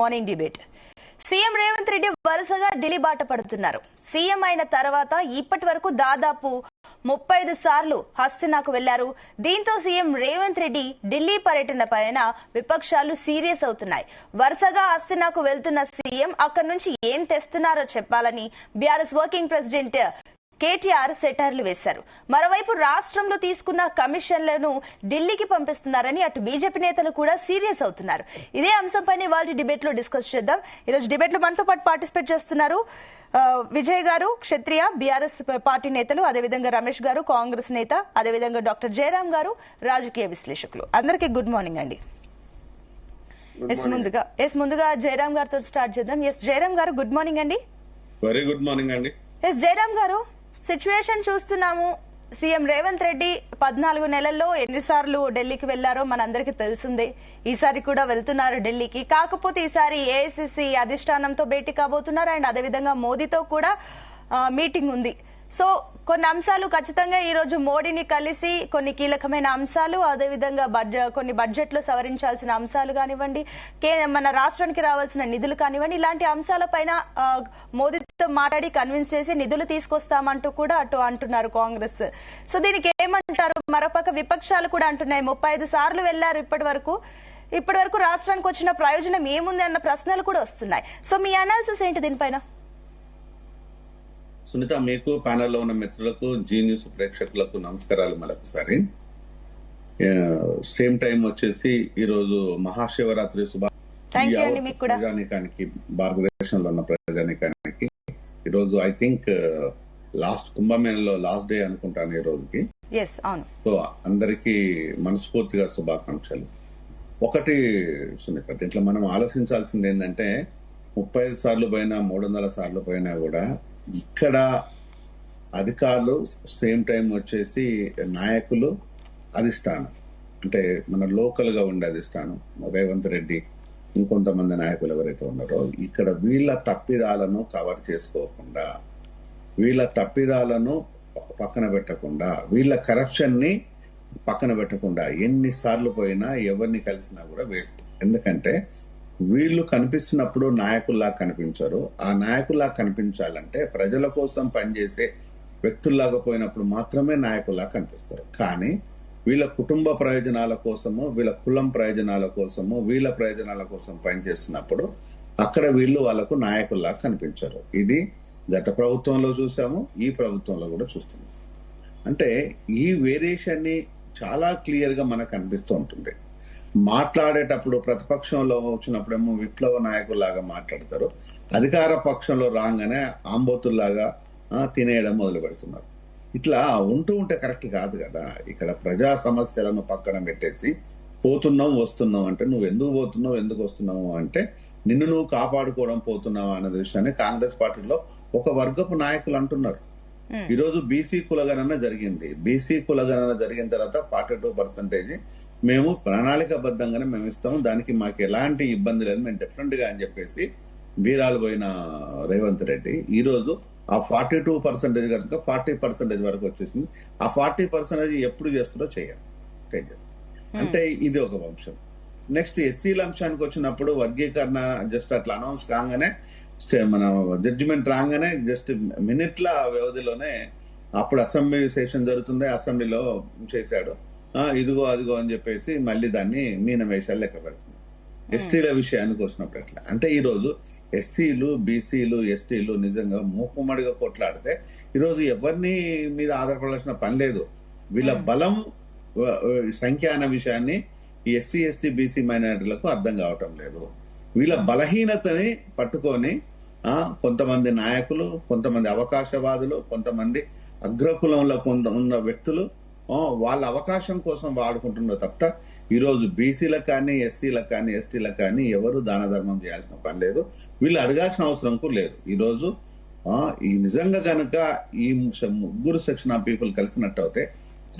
Morning debate. CM Revanth Reddy వరుసగా ఢిల్లీ బాట పడుతున్నారు. సీఎం అయిన తర్వాత ఇప్పటి వరకు దాదాపు 35 సార్లు హస్తినాకు వెళ్లారు. దీంతో సీఎం రేవంత్ రెడ్డి ఢిల్లీ పర్యటన పైన విపక్షాలు సీరియస్ అవుతున్నాయి. వరుసగా హస్తినాకు వెళ్తున్న సీఎం అక్కడి నుంచి ఏం తెస్తున్నారో చెప్పాలని బీఆర్ఎస్ వర్కింగ్ ప్రెసిడెంట్ కేటీఆర్ సెటర్లు వేశారు. మరోవైపు రాష్ట్రంలో తీసుకున్న కమిషన్లను ఢిల్లీకి పంపిస్తున్నారని అటు బీజేపీ నేతలు కూడా సీరియస్ అవుతున్నారు. ఇదే అంశంపైన ఇవాళ డిబేట్ లో డిస్కస్ చేద్దాం. ఈరోజు డిబేట్ లో మనతో పాటు పార్టిసిపేట్ చేస్తున్నారు విజయ్ గారు, క్షత్రియ బీఆర్ఎస్ పార్టీ నేతలు, అదేవిధంగా రమేష్ గారు కాంగ్రెస్ నేత, అదేవిధంగా డాక్టర్ జయరాం గారు రాజకీయ విశ్లేషకులు. అందరికీ గుడ్ మార్నింగ్ అండి. ముందుగా జయరాం గారితో స్టార్ట్ చేద్దాం. జయరాం గారు గుడ్ మార్నింగ్ అండి. వెరీ గుడ్ మార్నింగ్ అండి. జయరాం గారు, సిచ్యువేషన్ చూస్తున్నాము. సీఎం రేవంత్ రెడ్డి 14 నెలల్లో ఎన్నిసార్లు ఢిల్లీకి వెళ్లారో మనందరికీ తెలిసిందే. ఈసారి కూడా వెళ్తున్నారు ఢిల్లీకి. కాకపోతే ఈసారి ఏఐసిసి అధిష్టానంతో భేటీ కాబోతున్నారు అండ్ అదేవిధంగా మోదీతో కూడా మీటింగ్ ఉంది. సో కొన్ని అంశాలు ఖచ్చితంగా ఈ రోజు మోడీని కలిసి కొన్ని కీలకమైన అంశాలు, అదేవిధంగా కొన్ని బడ్జెట్ లో సవరించాల్సిన అంశాలు కానివ్వండి, మన రాష్ట్రానికి రావాల్సిన నిధులు కానివ్వండి, ఇలాంటి అంశాలపైన మోదీతో మాట్లాడి కన్విన్స్ చేసి నిధులు తీసుకొస్తామంటూ కూడా అటు అంటున్నారు కాంగ్రెస్. సో దీనికి ఏమంటారు? మరోపక్క విపక్షాలు కూడా అంటున్నాయి 35 సార్లు వెళ్లారు ఇప్పటి వరకు రాష్ట్రానికి వచ్చిన ప్రయోజనం ఏముంది అన్న ప్రశ్నలు కూడా వస్తున్నాయి. సో మీ అనాలిసిస్ ఏంటి దీనిపైన? సునీత, మీకు ప్యానెల్లో ఉన్న మిత్రులకు, జీ న్యూస్ ప్రేక్షకులకు నమస్కారాలు మరొకసారి. సేమ్ టైం వచ్చేసి ఈరోజు మహాశివరాత్రి ప్రజానీకానికి, భారతదేశంలో ఉన్న ప్రజానీకానికి ఈరోజు ఐ థింక్ లాస్ట్ కుంభమేళలో లాస్ట్ డే అనుకుంటాను ఈ రోజుకి. సో అందరికీ మనస్ఫూర్తిగా శుభాకాంక్షలు. ఒకటి సునీత, దీంట్లో మనం ఆలోచించాల్సింది ఏంటంటే 35 సార్లు పోయినా 300 సార్లు పోయినా కూడా ఇక్కడ అధికారులు, సేమ్ టైం వచ్చేసి నాయకులు, అధిష్టానం అంటే మన లోకల్ గా ఉండే అధిష్టానం రేవంత్ రెడ్డి, ఇంకొంతమంది నాయకులు ఎవరైతే ఉన్నారో ఇక్కడ వీళ్ళ తప్పిదాలను కవర్ చేసుకోకుండా, వీళ్ళ తప్పిదాలను పక్కన పెట్టకుండా, వీళ్ళ కరప్షన్ ని పక్కన పెట్టకుండా ఎన్నిసార్లు పోయినా ఎవరిని కలిసినా కూడా వేస్ట్. ఎందుకంటే వీళ్ళు కనిపిస్తున్నప్పుడు నాయకుల్లా కనిపించరు. ఆ నాయకుల్లా కనిపించాలంటే ప్రజల కోసం పనిచేసే వ్యక్తుల్లాగా పోయినప్పుడు మాత్రమే నాయకుల్లా కనిపిస్తారు. కానీ వీళ్ళ కుటుంబ ప్రయోజనాల కోసము, వీళ్ళ కులం ప్రయోజనాల కోసము, వీళ్ళ ప్రయోజనాల కోసం పనిచేస్తున్నప్పుడు అక్కడ వీళ్ళు వాళ్ళకు నాయకుల్లా కనిపించరు. ఇది గత ప్రభుత్వంలో చూసాము, ఈ ప్రభుత్వంలో కూడా చూస్తున్నాం. అంటే ఈ వేరియేషన్ ని చాలా క్లియర్ గా మనకు అనిపిస్తూ ఉంటుంది. మాట్లాడేటప్పుడు ప్రతిపక్షంలో వచ్చినప్పుడేమో విప్లవ నాయకుల్లాగా మాట్లాడతారు, అధికార పక్షంలో రాగానే ఆంబోతుల్లాగా తినేయడం మొదలు పెడుతున్నారు. ఇట్లా ఉంటే కరెక్ట్ కాదు కదా. ఇక్కడ ప్రజా సమస్యలను పక్కన పెట్టేసి పోతున్నాం వస్తున్నాం అంటే, నువ్వు ఎందుకు పోతున్నావు, ఎందుకు వస్తున్నావు అంటే నిన్ను నువ్వు కాపాడుకోవడం పోతున్నావా అనే విషయాన్ని కాంగ్రెస్ పార్టీలో ఒక వర్గపు నాయకులు అంటున్నారు. ఈరోజు బీసీ కులగణన జరిగింది. బీసీ కులగణన జరిగిన తర్వాత 42% మేము ప్రణాళికాబద్ధంగానే మేము ఇస్తాము, దానికి మాకు ఎలాంటి ఇబ్బంది లేదు, మేము డిఫరెంట్ గా అని చెప్పేసి బీరాలు పోయిన రేవంత్ రెడ్డి ఈ రోజు ఆ 42% కనుక 40% వరకు వచ్చేసింది. ఆ 40% ఎప్పుడు చేస్తారో చేయాలి. అంటే ఇది ఒక అంశం. నెక్స్ట్ ఎస్సీల అంశానికి వచ్చినప్పుడు వర్గీకరణ జస్ట్ అట్లా అనౌన్స్ కాగానే, మన జడ్జిమెంట్ రాగానే జస్ట్ మినిట్ల వ్యవధిలోనే అప్పుడు అసెంబ్లీ సెషన్ జరుగుతుంది, అసెంబ్లీలో చేశాడు, ఇదిగో అదిగో అని చెప్పేసి మళ్ళీ దాన్ని మీనమేషాలు లెక్క పెడుతుంది. ఎస్టీల విషయానికి వచ్చినప్పుడు ఎట్లా అంటే ఈరోజు ఎస్సీలు, బీసీలు, ఎస్టీలు నిజంగా మూకుమ్మడిగా కొట్లాడితే ఈరోజు ఎవరిని మీద ఆధారపడాల్సిన పని లేదు. వీళ్ళ బలం సంఖ్య అన్న విషయాన్ని ఈ ఎస్సీ, ఎస్టీ, బీసీ మైనారిటీలకు అర్థం కావటం లేదు. వీళ్ళ బలహీనతని పట్టుకొని కొంతమంది నాయకులు, కొంతమంది అవకాశవాదులు, కొంతమంది అగ్రకులంలో ఉన్న వ్యక్తులు వాళ్ళ అవకాశం కోసం వాడుకుంటున్నారు తప్ప ఈరోజు బీసీలకు కానీ, ఎస్సీలకు కానీ, ఎస్టీలకు కానీ ఎవరు దాన ధర్మం చేయాల్సిన పని లేదు. వీళ్ళు అడగాల్సిన అవసరం కూడా లేదు. ఈరోజు ఈ నిజంగా కనుక ఈ ముగ్గురు సెక్షన్ ఆఫ్ పీపుల్ కలిసినట్టు అయితే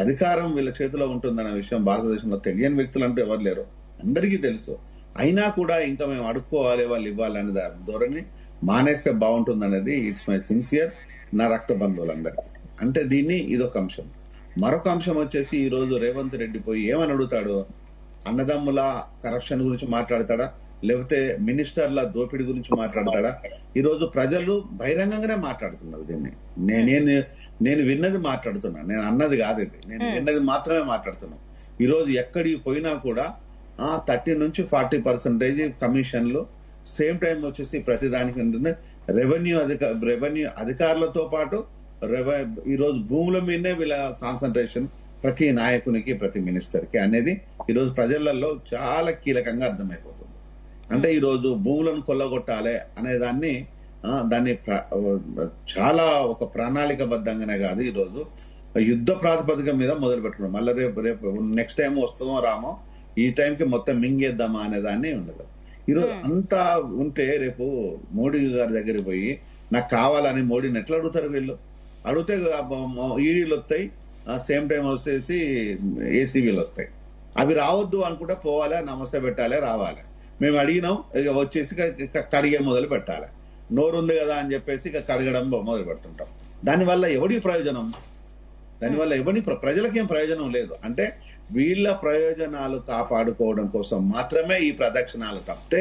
అధికారం వీళ్ళ చేతిలో ఉంటుందన్న విషయం భారతదేశంలో తెలియని వ్యక్తులు అంటూ ఎవరు లేరు, అందరికీ తెలుసు. అయినా కూడా ఇంకా మేము అడుక్కోవాలి, వాళ్ళు ఇవ్వాలనే ధోరణి మానేస్తే బాగుంటుంది అనేది ఇట్స్ మై సిన్సియర్, నా రక్త బంధువులందరికీ. అంటే దీన్ని ఇదొక అంశం. మరొక అంశం వచ్చేసి ఈ రోజు రేవంత్ రెడ్డి పోయి ఏమని అడుగుతాడు? అన్నదమ్ముల కరప్షన్ గురించి మాట్లాడతాడా? లేకపోతే మినిస్టర్ల దోపిడీ గురించి మాట్లాడతాడా? ఈ రోజు ప్రజలు బహిరంగంగానే మాట్లాడుతున్నారు దీన్ని. నేను విన్నది మాట్లాడుతున్నా, నేను అన్నది కాదు ఇది, నేను విన్నది మాత్రమే మాట్లాడుతున్నా. ఈ రోజు ఎక్కడికి పోయినా కూడా 30 నుంచి 40% కమిషన్లు, సేమ్ టైం వచ్చేసి ప్రతిదానికి ఉంటుంది. రెవెన్యూ అధికారులతో పాటు ఈ రోజు భూముల మీదనే వీళ్ళ కాన్సన్ట్రేషన్ ప్రతి నాయకునికి, ప్రతి మినిస్టర్ కి అనేది ఈ రోజు ప్రజలలో చాలా కీలకంగా అర్థమైపోతుంది. అంటే ఈ రోజు భూములను కొల్లగొట్టాలి అనే దాన్ని చాలా ఒక ప్రణాళికబద్ధంగానే కాదు, ఈ రోజు యుద్ధ ప్రాతిపదిక మీద మొదలు పెట్టుకున్నాం. మళ్ళీ రేపు నెక్స్ట్ టైం వస్తుందో రామో, ఈ టైంకి మొత్తం మింగేద్దామా అనే దాన్ని ఉండదు. ఈరోజు అంతా ఉంటే రేపు మోడీ గారి దగ్గరికి పోయి నాకు కావాలని మోడీని ఎట్లా అడుగుతారు? వీళ్ళు అడిగితే ఈడీలు వస్తాయి, సేమ్ టైం వచ్చేసి ఏసీబీలు వస్తాయి. అవి రావద్దు అనుకుంటే పోవాలి, నమస్తే పెట్టాలి, రావాలి. మేము అడిగినాం, ఇక వచ్చేసి కడిగే మొదలు పెట్టాలి. నోరుంది కదా అని చెప్పేసి ఇక కడగడం మొదలు పెడుతుంటాం. దానివల్ల ఎవడి ప్రయోజనం? దానివల్ల ప్రజలకేం ప్రయోజనం లేదు. అంటే వీళ్ళ ప్రయోజనాలు కాపాడుకోవడం కోసం మాత్రమే ఈ ప్రదక్షిణాలు తప్పితే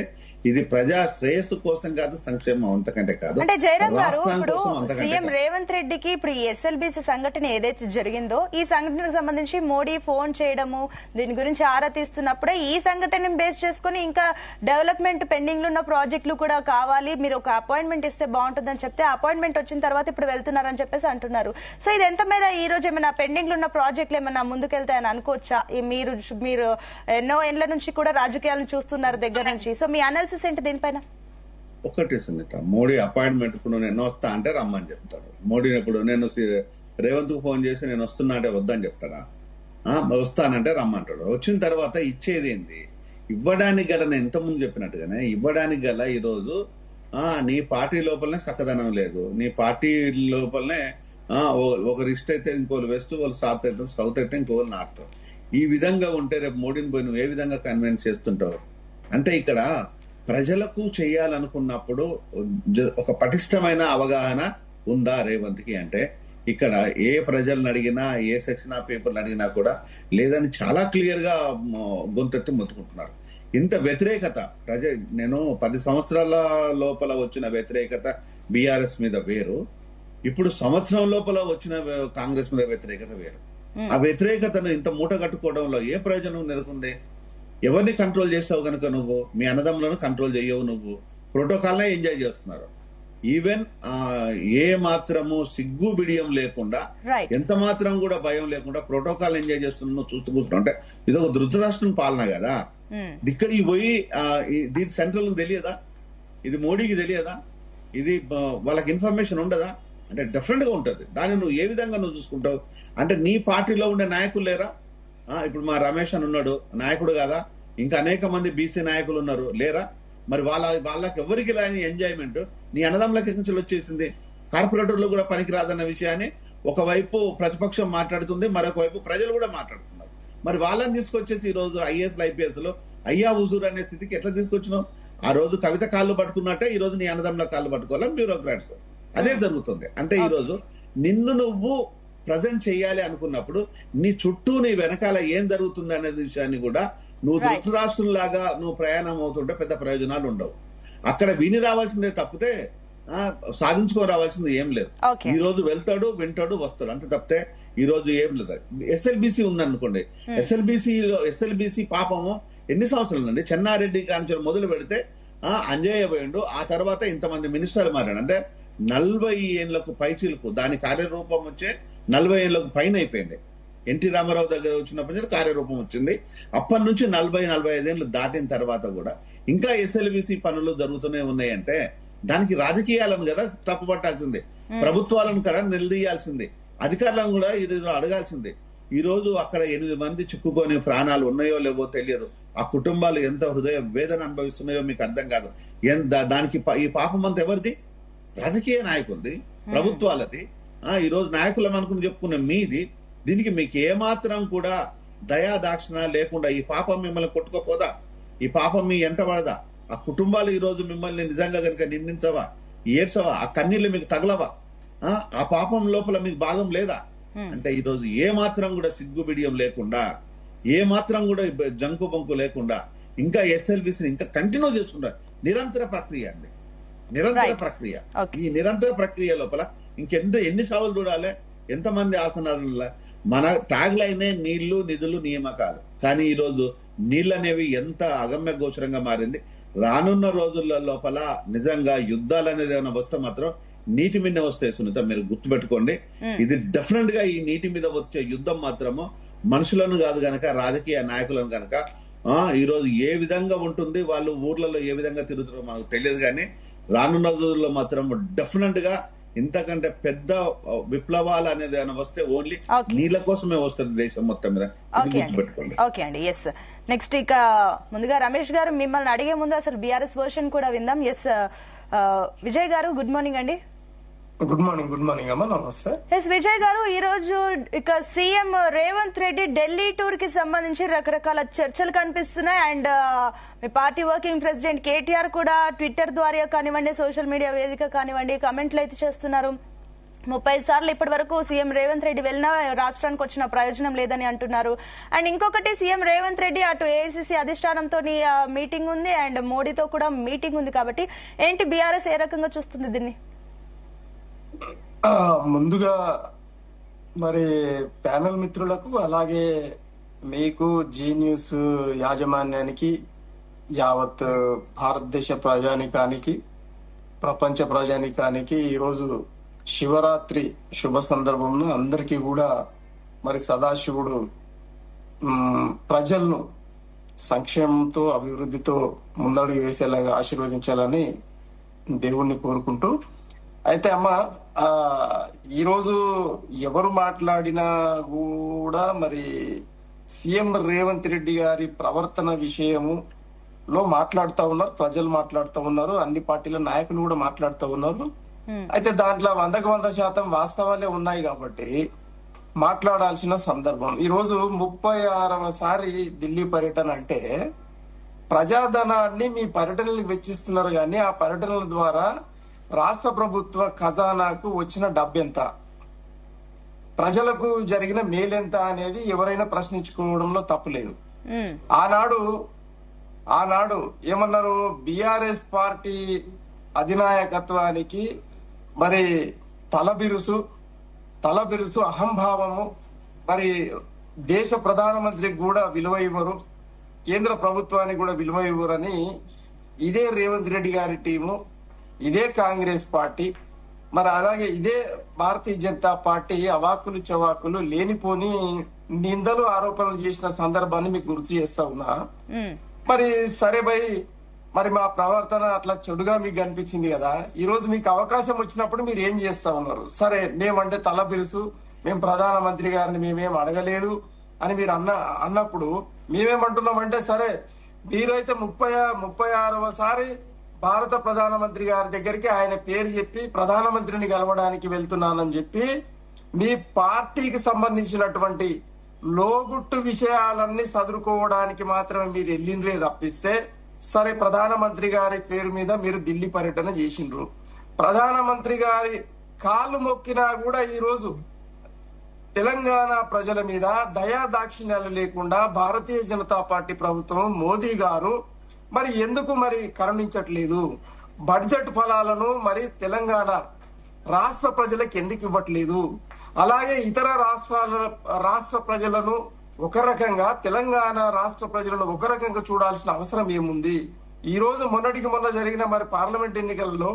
ఇది ప్రజా శ్రేయస్సు కోసం కాదు, సంక్షేమం అంతకంటే కాదు. అంటే జయరాం గారు, ఇప్పుడు సీఎం రేవంత్ రెడ్డికి ఇప్పుడు ఈ ఎస్ఎల్బీసీ సంఘటన ఏదైతే జరిగిందో, ఈ సంఘటనకు సంబంధించి మోడీ ఫోన్ చేయడము, దీని గురించి ఆరా తీస్తున్నప్పుడే ఈ సంఘటనను బేస్ చేసుకుని ఇంకా డెవలప్మెంట్ పెండింగ్ లో ఉన్న ప్రాజెక్టులు కూడా కావాలి, మీరు ఒక అపాయింట్మెంట్ ఇస్తే బాగుంటుందని చెప్తే అపాయింట్మెంట్ వచ్చిన తర్వాత ఇప్పుడు వెళ్తున్నారని చెప్పేసి అంటున్నారు. సో ఇది ఎంత మేర ఈ రోజు ఏమైనా పెండింగ్ లో ఉన్న ప్రాజెక్టులు ఏమైనా ముందుకెళ్తాయని అనుకోవచ్చా? మీరు ఎన్నో ఏళ్ల నుంచి కూడా రాజకీయాలను చూస్తున్నారు దగ్గర నుంచి, సో మీ అనాలిసిస్ ఏంటి దీనిపైన? ఒకటి సునీత, మోడీ అపాయింట్మెంట్ ఇప్పుడు నేను వస్తా అంటే రమ్మని చెప్తాడు. మోడీ ఇప్పుడు నేను రేవంత్ కు ఫోన్ చేసి నేను వస్తున్నా అంటే వద్దని చెప్తాడా? వస్తానంటే రమ్మంటాడు. వచ్చిన తర్వాత ఇచ్చేది ఏంది? ఇవ్వడానికి గల, నేను ఇంతకుముందు చెప్పినట్టుగానే ఇవ్వడానికి గల ఈరోజు నీ పార్టీ లోపలనే చక్కదనం లేదు. నీ పార్టీ లోపలనే ఒకరు ఈస్ట్ అయితే ఇంకోరు వెస్ట్, వాళ్ళు సౌత్ అయితే ఇంకోరు నార్త్. ఈ విధంగా ఉంటే రేపు మోడీని పోయి నువ్వు ఏ విధంగా కన్విన్స్ చేస్తుంటావు? అంటే ఇక్కడ ప్రజలకు చేయాలనుకున్నప్పుడు ఒక పటిష్టమైన అవగాహన ఉందా రేవంత్ కి? అంటే ఇక్కడ ఏ ప్రజలను అడిగినా, ఏ సెక్షన్ ఆఫ్ పీపుల్ అడిగినా కూడా లేదని చాలా క్లియర్ గా గొంతెత్తి మొత్తుకుంటున్నారు. ఇంత వ్యతిరేకత నేను 10 సంవత్సరాల లోపల వచ్చిన వ్యతిరేకత బీఆర్ఎస్ మీద వేరు, ఇప్పుడు సంవత్సరం లోపల వచ్చిన కాంగ్రెస్ మీద వ్యతిరేకత వేరు. ఆ వ్యతిరేకతను ఇంత మూట కట్టుకోవడంలో ఏ ప్రయోజనం నెలకొంది? ఎవరిని కంట్రోల్ చేస్తావు కనుక నువ్వు? మీ అన్నదమ్ములను కంట్రోల్ చేయవు నువ్వు. ప్రోటోకాల్నే ఎంజాయ్ చేస్తున్నారు. ఈవెన్ ఏ మాత్రము సిగ్గు బిడియం లేకుండా, ఎంత మాత్రం కూడా భయం లేకుండా ప్రోటోకాల్ ఎంజాయ్ చేస్తున్నావు చూస్తూ కూర్చున్నావు. అంటే ఇది ఒక ధృతరాష్ట్రం పాలన కదా. ఇక్కడికి పోయి దీని సెంట్రల్ తెలియదా? ఇది మోడీకి తెలియదా? ఇది వాళ్ళకి ఇన్ఫర్మేషన్ ఉండదా? అంటే డిఫరెంట్ గా ఉంటది. దాన్ని నువ్వు ఏ విధంగా నువ్వు చూసుకుంటావు? అంటే నీ పార్టీలో ఉండే నాయకులు లేరా? ఇప్పుడు మా రమేష్ అని ఉన్నాడు, నాయకుడు కదా. ఇంకా అనేక మంది బీసీ నాయకులు ఉన్నారు, లేరా? మరి వాళ్ళకి ఎవరికి లేని ఎంజాయ్మెంట్ నీ అన్నదమ్ములకి నుంచి వచ్చేసింది. కార్పొరేటర్లు కూడా పనికి రాదన్న విషయాన్ని ఒకవైపు ప్రతిపక్షం మాట్లాడుతుంది, మరొక వైపు ప్రజలు కూడా మాట్లాడుతున్నారు. మరి వాళ్ళని తీసుకొచ్చేసి ఈ రోజు ఐఏఎస్ ఐపీఎస్ లో అయ్యా హుజూర్ అనే స్థితికి ఎట్లా తీసుకొచ్చినావు? ఆ రోజు కవిత కాళ్ళు పట్టుకున్నట్టే ఈ రోజు నీ అన్నదమ్ముల కాళ్ళు పట్టుకోవాలి బ్యూరోక్రాట్స్. అదే జరుగుతుంది. అంటే ఈ రోజు నిన్ను నువ్వు ప్రజెంట్ చేయాలి అనుకున్నప్పుడు నీ చుట్టూ నీ వెనకాల ఏం జరుగుతుంది అనే విషయాన్ని కూడా నువ్వు ధృతరాష్ట్రంలాగా నువ్వు ప్రయాణం అవుతుంటే పెద్ద ప్రయోజనాలు ఉండవు. అక్కడ విని రావాల్సిందే తప్పితే సాధించుకొని రావాల్సింది ఏం లేదు. ఈ రోజు వెళ్తాడు, వింటాడు, వస్తాడు, అంత తప్పితే ఈ రోజు ఏం లేదు. ఎస్ఎల్బీసీ ఉందనుకోండి, ఎస్ఎల్బీసీ పాపము ఎన్ని సంవత్సరాలు ఉందండి? చెన్నారెడ్డి కాంచెలు మొదలు పెడితే అంజయ్య పోయిండు, ఆ తర్వాత ఇంతమంది మినిస్టర్లు మారాడు. అంటే 40 ఏళ్లకు పైచీలకు దాని కార్యరూపం వచ్చే 40 ఏళ్లకు పైన అయిపోయింది. ఎన్టీ రామారావు దగ్గర వచ్చినప్పటి నుంచి కార్యరూపం వచ్చింది. అప్పటి నుంచి 40-45 ఏళ్ళు దాటిన తర్వాత కూడా ఇంకా ఎస్ఎల్బీసీ పనులు జరుగుతూనే ఉన్నాయంటే దానికి రాజకీయాలను కదా తప్పుపట్టాల్సింది, ప్రభుత్వాలను కదా నిలదీయాల్సింది, అధికారులను కూడా ఈరోజు అడగాల్సింది. ఈ రోజు అక్కడ 8 మంది చిక్కుకొని ప్రాణాలు ఉన్నాయో లేవో తెలియదు. ఆ కుటుంబాలు ఎంత హృదయ వేదన అనుభవిస్తున్నాయో మీకు అర్థం కాదు. దానికి ఈ పాపం అంతా ఎవరిది? రాజకీయ నాయకులది, ప్రభుత్వాలది. ఈ రోజు నాయకులం అనుకుని చెప్పుకున్న మీది. దీనికి మీకు ఏమాత్రం కూడా దయా దాక్షిణ లేకుండా ఈ పాపం మిమ్మల్ని కొట్టుకోపోదా? ఈ పాపం మీ ఎంట పడదా? ఆ కుటుంబాలు ఈ రోజు మిమ్మల్ని నిజంగా కనుక నిందించవా, ఏడ్చవా, ఆ కన్నీళ్లు మీకు తగలవా? ఆ పాపం లోపల మీకు భాగం లేదా? అంటే ఈ రోజు ఏ మాత్రం కూడా సిగ్గు బిడియం లేకుండా, ఏ మాత్రం కూడా జంకు బంకు లేకుండా ఇంకా ఎస్ఎల్బిసిని ఇంకా కంటిన్యూ చేసుకుంటారు. నిరంతర ప్రక్రియ అండి, నిరంతర ప్రక్రియ. ఈ నిరంతర ప్రక్రియ లోపల ఎన్ని సావులు చూడాలి, ఎంతమంది ఆసనాలు. మన ట్యాగ్ లైనే నీళ్లు, నిధులు, నియామకాలు. కానీ ఈరోజు నీళ్ళు అనేవి ఎంత అగమ్య గోచరంగా మారింది. రానున్న రోజుల లోపల నిజంగా యుద్ధాలు అనేది ఏమైనా వస్తే మాత్రం నీటి మీద వస్తాయి సునీత, మీరు గుర్తుపెట్టుకోండి. ఇది డెఫినెట్ గా ఈ నీటి మీద వచ్చే యుద్ధం మాత్రము మనుషులను కాదు గనక, రాజకీయ నాయకులను గనక ఈ రోజు ఏ విధంగా ఉంటుంది, వాళ్ళు ఊర్లలో ఏ విధంగా తిరుగుతారో మనకు తెలియదు. కానీ రానున్న రోజుల్లో మాత్రం డెఫినెట్ గా ఇంతకంటే పెద్ద విప్లవాలు అనేది ఏమైనా వస్తే ఓన్లీ నీళ్ళ కోసమే వస్తుంది దేశం మొత్తం మీద, గుర్తుపెట్టుకోండి. ఓకే అండి, ఎస్. నెక్స్ట్ ఇక ముందుగా రమేష్ గారు మిమ్మల్ని అడిగే ముందు అసలు బీఆర్ఎస్ వర్షన్ కూడా విందాం. ఎస్ విజయ్ గారు, గుడ్ మార్నింగ్ అండి. గుడ్ మార్నింగ్ అమ్మా, నమస్తే. ఎస్ విజయ్ గారు, ఈ రోజు ఇక సీఎం రేవంత్ రెడ్డి ఢిల్లీ టూర్ కి సంబంధించి రకరకాల చర్చలు కనిపిస్తున్నాయి. And me party working president KTR కూడా ట్విట్టర్ ద్వారా కానివ్వండి, సోషల్ మీడియా వేదిక కానివ్వండి, కమెంట్లు అయితే చేస్తున్నారు. 30 సార్లు ఇప్పటి వరకు సీఎం రేవంత్ రెడ్డి వెళ్ళినా రాష్ట్రానికి వచ్చిన ప్రయోజనం లేదని అంటున్నారు. అండ్ ఇంకొకటి, సీఎం రేవంత్ రెడ్డి అటు ఏఐసిసి అధిష్టానంతో మీటింగ్ ఉంది అండ్ మోడీతో కూడా మీటింగ్ ఉంది. కాబట్టి ఏంటి బీఆర్ఎస్ ఏ రకంగా చూస్తుంది దీన్ని? ముందుగా మరి ప్యానెల్ మిత్రులకు, అలాగే మీకు, జీ న్యూస్ యాజమాన్యానికి, యావత్ భారతదేశ ప్రజానికానికి, ప్రపంచ ప్రజానికానికి ఈరోజు శివరాత్రి శుభ సందర్భంలో అందరికీ కూడా మరి సదాశివుడు ప్రజలను సంక్షేమంతో, అభివృద్ధితో ముందడుగు వేసేలాగా ఆశీర్వదించాలని దేవుణ్ణి కోరుకుంటూ, అయితే అమ్మ ఈరోజు ఎవరు మాట్లాడినా కూడా మరి సీఎం రేవంత్ రెడ్డి గారి ప్రవర్తన విషయములో మాట్లాడుతూ ఉన్నారు, ప్రజలు మాట్లాడుతూ ఉన్నారు, అన్ని పార్టీల నాయకులు కూడా మాట్లాడుతూ ఉన్నారు. అయితే దాంట్లో 100% వాస్తవాలే ఉన్నాయి కాబట్టి మాట్లాడాల్సిన సందర్భం. ఈరోజు 36వ సారి ఢిల్లీ పర్యటన అంటే ప్రజాధనాన్ని మీ పర్యటనలకు వెచ్చిస్తున్నారు, కానీ ఆ పర్యటనల ద్వారా రాష్ట్ర ప్రభుత్వ ఖజానాకు వచ్చిన డబ్బెంత, ప్రజలకు జరిగిన మేలెంత అనేది ఎవరైనా ప్రశ్నించుకోవడంలో తప్పులేదు. ఆనాడు ఏమన్నారు, బీఆర్ఎస్ పార్టీ అధినాయకత్వానికి మరి తలబిరుసు అహంభావము, మరి దేశ ప్రధానమంత్రికి కూడా విలువ ఇవ్వరు, కేంద్ర ప్రభుత్వానికి కూడా విలువ ఇవ్వరని ఇదే రేవంత్ రెడ్డి గారి టీము, ఇదే కాంగ్రెస్ పార్టీ, మరి అలాగే ఇదే భారతీయ జనతా పార్టీ అవాకులు చవాకులు లేనిపోని నిందలు ఆరోపణలు చేసిన సందర్భాన్ని మీకు గుర్తు చేస్తా ఉన్నా. మరి సరే భయ్, మరి మా ప్రవర్తన అట్లా చెడుగా మీకు కనిపించింది కదా, ఈ రోజు మీకు అవకాశం వచ్చినప్పుడు మీరు ఏం చేస్తా ఉన్నారు? సరే, మేమంటే తల బిరుసు, మేము ప్రధానమంత్రి గారిని మేమేం అడగలేదు అని మీరు అన్నప్పుడు మేమేమంటున్నామంటే, సరే మీరైతే 36వ సారి భారత ప్రధానమంత్రి గారి దగ్గరికి ఆయన పేరు చెప్పి ప్రధానమంత్రిని కలవడానికి వెళ్తున్నానని చెప్పి మీ పార్టీకి సంబంధించినటువంటి లోగుట్టు విషయాలన్నీ చదువుకోవడానికి మాత్రమే మీరు వెళ్ళిండ్రే తప్పిస్తే, సరే ప్రధానమంత్రి గారి పేరు మీద మీరు ఢిల్లీ పర్యటన చేసిండ్రు, ప్రధానమంత్రి గారి కాళ్ళు మొక్కినా కూడా ఈ రోజు తెలంగాణ ప్రజల మీద దయా దాక్షిణ్యాలు లేకుండా భారతీయ జనతా పార్టీ ప్రభుత్వం, మోదీ గారు మరి ఎందుకు మరి కరుణించట్లేదు? బడ్జెట్ ఫలాలను మరి తెలంగాణ రాష్ట్ర ప్రజలకు ఎందుకు ఇవ్వట్లేదు? అలాగే ఇతర రాష్ట్ర ప్రజలను ఒక రకంగా, తెలంగాణ రాష్ట్ర ప్రజలను ఒక రకంగా చూడాల్సిన అవసరం ఏముంది? ఈ రోజు మొన్న జరిగిన మరి పార్లమెంట్ ఎన్నికల్లో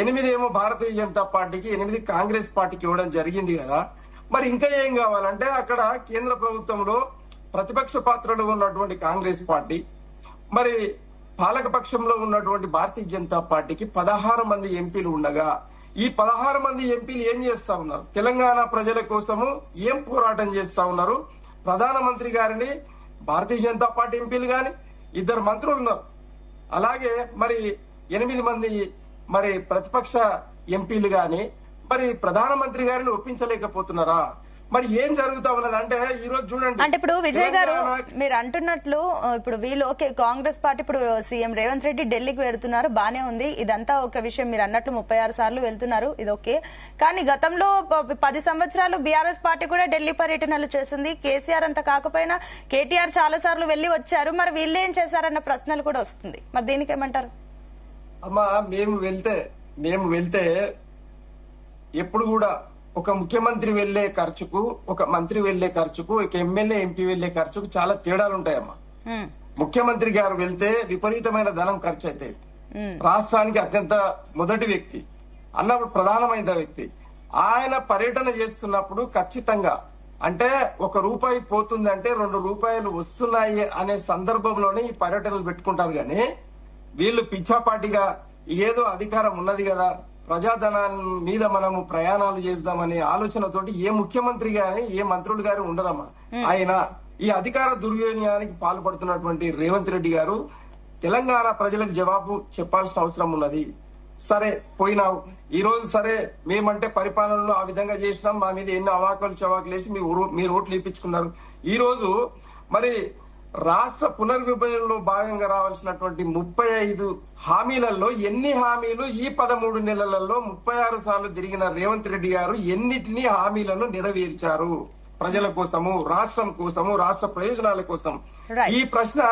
8 భారతీయ జనతా పార్టీకి, 8 కాంగ్రెస్ పార్టీకి ఇవ్వడం జరిగింది కదా. మరి ఇంకా ఏం కావాలంటే, అక్కడ కేంద్ర ప్రభుత్వంలో ప్రతిపక్ష పాత్రలో ఉన్నటువంటి కాంగ్రెస్ పార్టీ, మరి పాలకపక్షంలో ఉన్నటువంటి భారతీయ జనతా పార్టీకి 16 మంది ఎంపీలు ఉండగా, ఈ 16 మంది ఎంపీలు ఏం చేస్తా ఉన్నారు? తెలంగాణ ప్రజల కోసము ఏం పోరాటం చేస్తా ఉన్నారు? ప్రధానమంత్రి గారిని భారతీయ జనతా పార్టీ ఎంపీలు గాని, 2 మంత్రులు ఉన్నారు, అలాగే మరి 8 మంది మరి ప్రతిపక్ష ఎంపీలు గాని మరి ప్రధానమంత్రి గారిని ఒప్పించలేకపోతున్నారా? మరి ఏం జరుగుతా ఉన్నది అంటే ఈ రోజు చూడండి, అంటే ఇప్పుడు విజయ్ గారు మీరు అంటున్నట్లు ఇప్పుడు వీళ్ళు ఓకే కాంగ్రెస్ పార్టీ ఇప్పుడు సీఎం రేవంత్ రెడ్డి ఢిల్లీకి వెళ్తున్నారు, బానే ఉంది, ఇదంతా ఒక విషయం. మీరు అన్నట్లు 36 సార్లు వెళ్తున్నారు, ఇది ఓకే. కానీ గతంలో 10 సంవత్సరాలు బీఆర్ఎస్ పార్టీ కూడా ఢిల్లీ పర్యటనలు చేసింది. కేసీఆర్ అంత కాకపోయినా కేటీఆర్ చాలా సార్లు వెళ్లి వచ్చారు, మరి వీళ్ళు ఏం చేశారన్న ప్రశ్నలు కూడా వస్తుంది. మరి దీనికి ఏమంటారు? అమ్మా మేము వెళ్తే ఎప్పుడు కూడా ఒక ముఖ్యమంత్రి వెళ్లే ఖర్చుకు, ఒక మంత్రి వెళ్లే ఖర్చుకు, ఒక ఎమ్మెల్యే ఎంపీ వెళ్లే ఖర్చుకు చాలా తేడాలు ఉంటాయమ్మా. ముఖ్యమంత్రి గారు వెళ్తే విపరీతమైన ధనం ఖర్చు అయితే, రాష్ట్రానికి అత్యంత మొదటి వ్యక్తి అన్నప్పుడు ప్రధానమైన వ్యక్తి ఆయన పర్యటన చేస్తున్నప్పుడు ఖచ్చితంగా అంటే 1 రూపాయి పోతుందంటే 2 రూపాయలు వస్తున్నాయి అనే సందర్భంలోనే ఈ పర్యటనలు పెట్టుకుంటారు. కానీ వీళ్ళు పిచ్చాపాటిగా ఏదో అధికారం ఉన్నది కదా, ప్రజాధనాన్ని మీద మనము ప్రయాణాలు చేద్దామనే ఆలోచనతోటి ఏ ముఖ్యమంత్రి గాని ఏ మంత్రులు గారు ఉండరమ్మా. ఆయన ఈ అధికార దుర్వినియోగానికి పాల్పడుతున్నటువంటి రేవంత్ రెడ్డి గారు తెలంగాణ ప్రజలకు జవాబు చెప్పాల్సిన అవసరం ఉన్నది. సరే పోయినావు, ఈ రోజు సరే మేమంటే పరిపాలనలో ఆ విధంగా చేసినాం, మా మీద ఎన్నో అవాకులు చవాకులు వేసి మీరు ఓట్లు ఇప్పించుకున్నారు. ఈ రోజు మరి రాష్ట్ర పునర్విభజనలో భాగంగా రావాల్సినటువంటి 35 హామీలలో ఎన్ని హామీలు ఈ 13 నెలలలో 36 సార్లు తిరిగిన రేవంత్ రెడ్డి గారు ఎన్నిటిని హామీలను నెరవేర్చారు ప్రజల కోసము, రాష్ట్రం కోసము, రాష్ట్ర ప్రయోజనాల కోసం? ఈ ప్రశ్న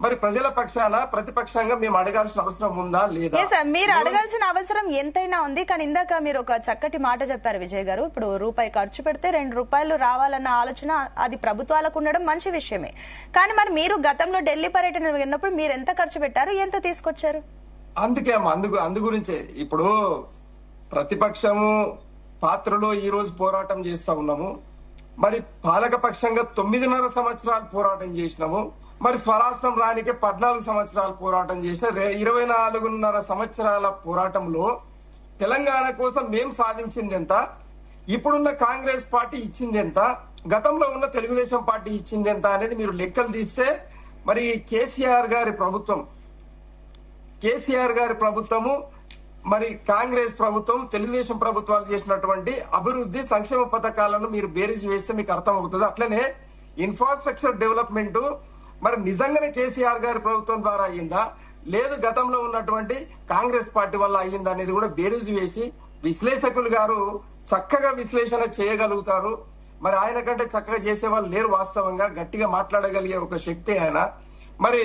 మరి ప్రజల పక్షాన ప్రతిపక్షంగా మేము అడగాల్సిన అవసరం ఉందా లేదా? మీరు అడగాల్సిన అవసరం ఎంతైనా ఉంది. కానీ ఇందాక మీరు ఒక చక్కటి మాట చెప్పారు విజయ్ గారు, ఇప్పుడు రూపాయి ఖర్చు పెడితే 2 రూపాయలు రావాలన్న ఆలోచన అది ప్రభుత్వాలకు ఉండడం మంచి విషయమే. కానీ మరి మీరు గతంలో ఢిల్లీ పర్యటన వెళ్ళినప్పుడు మీరు ఎంత ఖర్చు పెట్టారు, ఎంత తీసుకొచ్చారు? అందుకే అమ్మా అందు గురించే ఇప్పుడు ప్రతిపక్షము పాత్రలో ఈ రోజు పోరాటం చేస్తా ఉన్నాము. మరి పాలక పక్షంగా 9.5 సంవత్సరాలు పోరాటం చేసినాము. మరి స్వరాష్ట్రం రానికే 14 సంవత్సరాలు పోరాటం చేసిన 24.5 సంవత్సరాల పోరాటంలో తెలంగాణ కోసం మేం సాధించింది ఎంత, ఇప్పుడున్న కాంగ్రెస్ పార్టీ ఇచ్చింది ఎంత, గతంలో ఉన్న తెలుగుదేశం పార్టీ ఇచ్చింది ఎంత అనేది మీరు లెక్కలు తీస్తే మరి కేసీఆర్ గారి ప్రభుత్వము మరి కాంగ్రెస్ ప్రభుత్వం తెలుగుదేశం ప్రభుత్వాలు చేసినటువంటి అభివృద్ధి సంక్షేమ పథకాలను మీరు బేరీజ్ వేస్తే మీకు అర్థం అవుతుంది. అట్లనే ఇన్ఫ్రాస్ట్రక్చర్ డెవలప్మెంట్ మరి నిజంగానే కేసీఆర్ గారి ప్రభుత్వం ద్వారా అయ్యిందా, లేదు గతంలో ఉన్నటువంటి కాంగ్రెస్ పార్టీ వల్ల అయ్యిందా అనేది కూడా బేరీజు వేసి విశ్లేషకులు గారు చక్కగా విశ్లేషణ చేయగలుగుతారు. మరి ఆయన కంటే చక్కగా చేసే వాళ్ళు లేరు. వాస్తవంగా గట్టిగా మాట్లాడగలిగే ఒక శక్తి ఆయన. మరి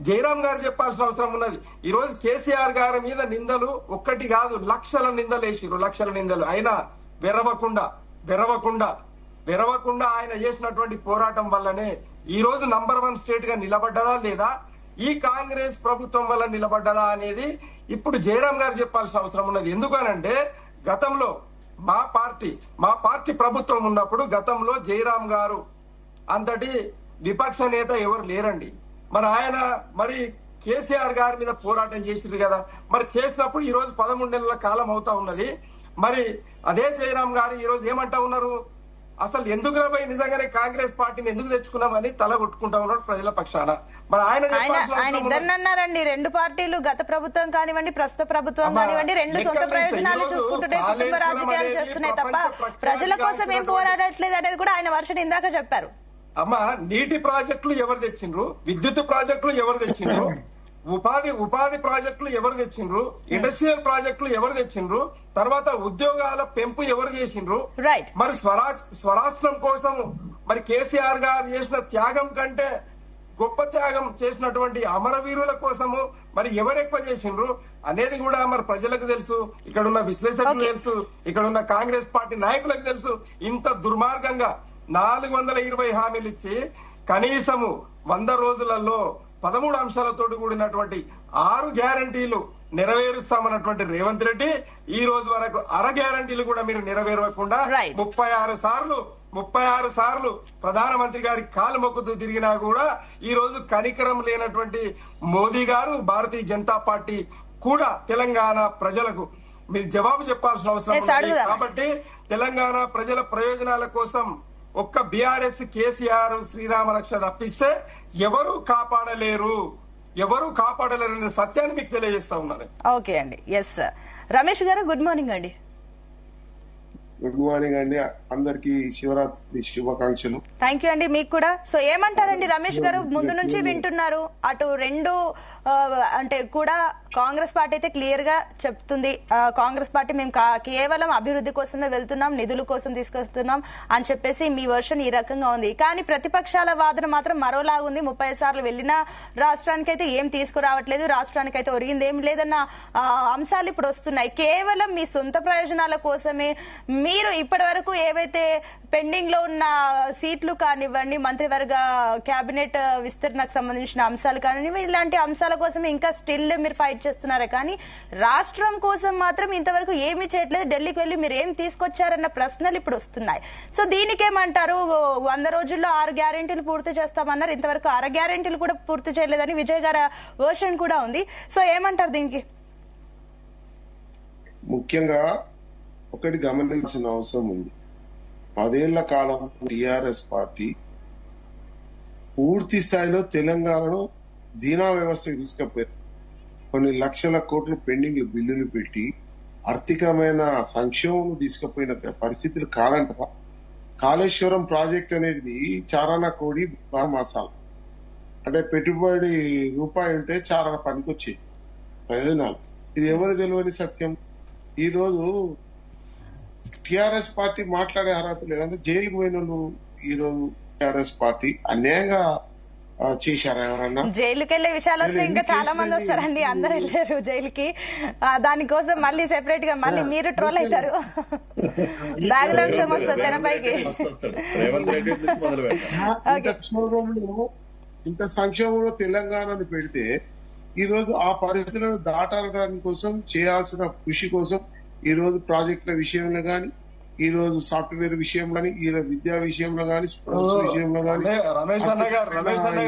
జయరాం గారు చెప్పాల్సిన అవసరం ఉన్నది. ఈ రోజు కేసీఆర్ గారి మీద నిందలు ఒక్కటి కాదు, లక్షల నిందలు వేసిరు, లక్షల నిందలు. అయినా వెరవకుండా ఆయన చేసినటువంటి పోరాటం వల్లనే ఈ రోజు నంబర్ 1 స్టేట్ గా నిలబడ్డదా లేదా, ఈ కాంగ్రెస్ ప్రభుత్వం వల్ల నిలబడ్డదా అనేది ఇప్పుడు జయరాం గారు చెప్పాల్సిన అవసరం ఉన్నది. ఎందుకనంటే గతంలో మా పార్టీ ప్రభుత్వం ఉన్నప్పుడు గతంలో జయరాం గారు అంతటి విపక్ష నేత ఎవరు లేరండి. మరి ఆయన మరి కేసీఆర్ గారి మీద పోరాటం చేసిరు కదా, మరి చేసినప్పుడు ఈ రోజు 13 నెలల కాలం అవుతా ఉన్నది. మరి అదే జయరాం గారు ఈ రోజు ఏమంటా ఉన్నారు, అసలు ఎందుకు రాబోయే నిజంగానే కాంగ్రెస్ పార్టీని ఎందుకు తెచ్చుకున్నామని తల కొట్టుకుంటా ఉన్నాడు ప్రజల పక్షాన. మరి ఆయన ఇద్దరన్నారండి, 2 పార్టీలు గత ప్రభుత్వం కానివ్వండి ప్రస్తుత ప్రభుత్వం కానివ్వండి 2 సొంత ప్రయోజనాలు చూసుకుంటుంటే కుటుంబ రాజకీయాలు చేస్తున్నాయి తప్ప ప్రజల కోసం ఏం పోరాడట్లేదు అనేది కూడా ఆయన వర్షం ఇందాక చెప్పారు. అమ్మా నీటి ప్రాజెక్టులు ఎవరు తెచ్చిండ్రు, విద్యుత్ ప్రాజెక్టులు ఎవరు తెచ్చిండ్రు, ఉపాధి ప్రాజెక్టులు ఎవరు తెచ్చిండ్రు, ఇండస్ట్రియల్ ప్రాజెక్టులు ఎవరు తెచ్చిండ్రు, తర్వాత ఉద్యోగాల పెంపు ఎవరు చేసిండ్రు. మరి స్వరాష్ట్రం కోసం మరి కేసీఆర్ గారు చేసిన త్యాగం కంటే గొప్ప త్యాగం చేసినటువంటి అమరవీరుల కోసము మరి ఎవరు ఎక్కువ చేసిండ్రు అనేది కూడా మరి ప్రజలకు తెలుసు, ఇక్కడున్న విశ్లేషకులకు తెలుసు, ఇక్కడున్న కాంగ్రెస్ పార్టీ నాయకులకు తెలుసు. ఇంత దుర్మార్గంగా 420 హామీలు ఇచ్చి కనీసము 100 రోజులలో 13 అంశాలతో కూడినటువంటి 6 గ్యారంటీలు నెరవేరుస్తామన్నటువంటి రేవంత్ రెడ్డి ఈ రోజు వరకు 6 గ్యారంటీలు కూడా మీరు నెరవేరకుండా 36 సార్లు ప్రధానమంత్రి గారి కాలు మొక్కుతూ తిరిగినా కూడా ఈ రోజు కనికరం లేనటువంటి మోదీ గారు, భారతీయ జనతా పార్టీ కూడా తెలంగాణ ప్రజలకు మీరు జవాబు చెప్పాల్సిన అవసరం ఉంది. కాబట్టి తెలంగాణ ప్రజల ప్రయోజనాల కోసం ఒక్క బీఆర్ఎస్ కేసీఆర్ శ్రీరామ రక్ష తప్పిస్తే ఎవరు కాపాడలేరనే సత్యాన్ని మీకు తెలియజేస్తా ఉన్నాను. ఓకే అండి. ఎస్ రమేష్ గారు గుడ్ మార్నింగ్ అండి. గుడ్ మార్నింగ్ అండి, అందరికి శివరాత్రి శుభాకాంక్షలు. థ్యాంక్ యూ అండి మీకు కూడా. సో ఏమంటారండి రమేష్ గారు, ముందు నుంచి వింటున్నారు అటు రెండు అంటే కూడా కాంగ్రెస్ పార్టీ అయితే క్లియర్ గా చెప్తుంది, కాంగ్రెస్ పార్టీ మేము కేవలం అభివృద్ధి కోసమే వెళ్తున్నాం, నిధుల కోసం తీసుకొస్తున్నాం అని చెప్పేసి మీ వర్షన్ ఈ రకంగా ఉంది. కానీ ప్రతిపక్షాల వాదన మాత్రం మరోలాగుంది. 30 సార్లు వెళ్లిన రాష్ట్రానికి అయితే ఏం తీసుకురావట్లేదు, రాష్ట్రానికి అయితే ఒరిగింది ఏం లేదన్న అంశాలు ఇప్పుడు వస్తున్నాయి. కేవలం మీ సొంత ప్రయోజనాల కోసమే మీరు ఇప్పటి వరకు ఏవైతే పెండింగ్ లో ఉన్న సీట్లు కానివ్వండి, మంత్రివర్గ కేబినెట్ విస్తరణకు సంబంధించిన అంశాలు కానివ్వండి, ఇలాంటి అంశాల కోసం ఇంకా స్టిల్ మీరు ఫైట్ చేస్తున్నారే కానీ రాష్ట్రం కోసం మాత్రం ఇంతవరకు ఏమీ చేయట్లేదు. ఢిల్లీకి వెళ్లి మీరు ఏం తీసుకొచ్చారన్న ప్రశ్నలు ఇప్పుడు వస్తున్నాయి. సో దీనికేమంటారు? 100 రోజుల్లో 6 గ్యారెంటీలు పూర్తి చేస్తామన్నారు, ఇంతవరకు 6 గ్యారెంటీలు కూడా పూర్తి చేయలేదని విజయ్ గారి వర్షన్ కూడా ఉంది. సో ఏమంటారు దీనికి? ముఖ్యంగా ఒకటి గమనించిన అవసరం ఉంది. 10 ఏళ్ల కాలం టిఆర్ఎస్ పార్టీ పూర్తి స్థాయిలో తెలంగాణను దీనా వ్యవస్థకు తీసుకుపోయారు. కొన్ని లక్షల కోట్లు పెండింగ్ బిల్లులు పెట్టి ఆర్థికమైన సంక్షోభం తీసుకుపోయిన పరిస్థితులు కాదంటారా? కాళేశ్వరం ప్రాజెక్ట్ అనేది చారానా కోడి మసాలా, అంటే పెట్టుబడి రూపాయి ఉంటే చారాన పనికొచ్చేది ప్రయోజనాలు. ఇది ఎవరు తెలియని సత్యం. ఈ రోజు టిఆర్ఎస్ పార్టీ మాట్లాడే అర్హత లేదంటే జైలుకు పోయిన వాళ్ళు ఈ రోజు టిఆర్ఎస్ పార్టీ అన్యాయంగా చేశారా? ఎవరన్నా జైలుకి వెళ్లే విషయాలు వస్తే ఇంకా చాలా మంది వస్తారండి, అందరు వెళ్ళారు జైలుకి. దానికోసం మళ్ళీ సెపరేట్ గా మళ్ళీ మీరు ట్రోల్ అవుతారు, బ్యాగుల అంశం వస్తుంది తెరపైకి. ఇంత సంక్షోభంలో తెలంగాణను పెడితే ఈ రోజు ఆ పరిస్థితులను దాటడానికి కోసం చేయాల్సిన కృషి కోసం ఈ రోజు ప్రాజెక్టుల విషయంలో గాని, ఈ రోజు సాఫ్ట్వేర్ విషయంలో గాని, ఈ విద్యా విషయంలో గాని, స్పోర్ట్స్ విషయంగా గాని, రమేష్ అన్న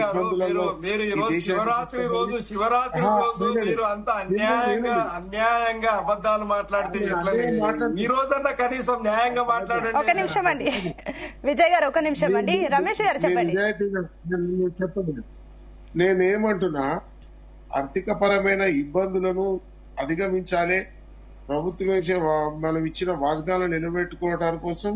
గారు మీరు ఈ రోజు శివరాత్రి రోజు మీరు అంత అన్యాయంగా అబద్ధాలు మాట్లాడితే ఎట్లా? ఈ రోజన్నా కనీసం న్యాయంగా మాట్లాడండి. ఒక నిమిషం అండి విజయ్ గారు, ఒక నిమిషం అండి. రమేష్ గారు చెప్పండి. చెప్పండి. నేనేమంటున్నా, ఆర్థిక పరమైన ఇబ్బందులను అధిగమించాలి, ప్రభుత్వం మనం ఇచ్చిన వాగ్దానాలు నిలబెట్టుకోవడం కోసం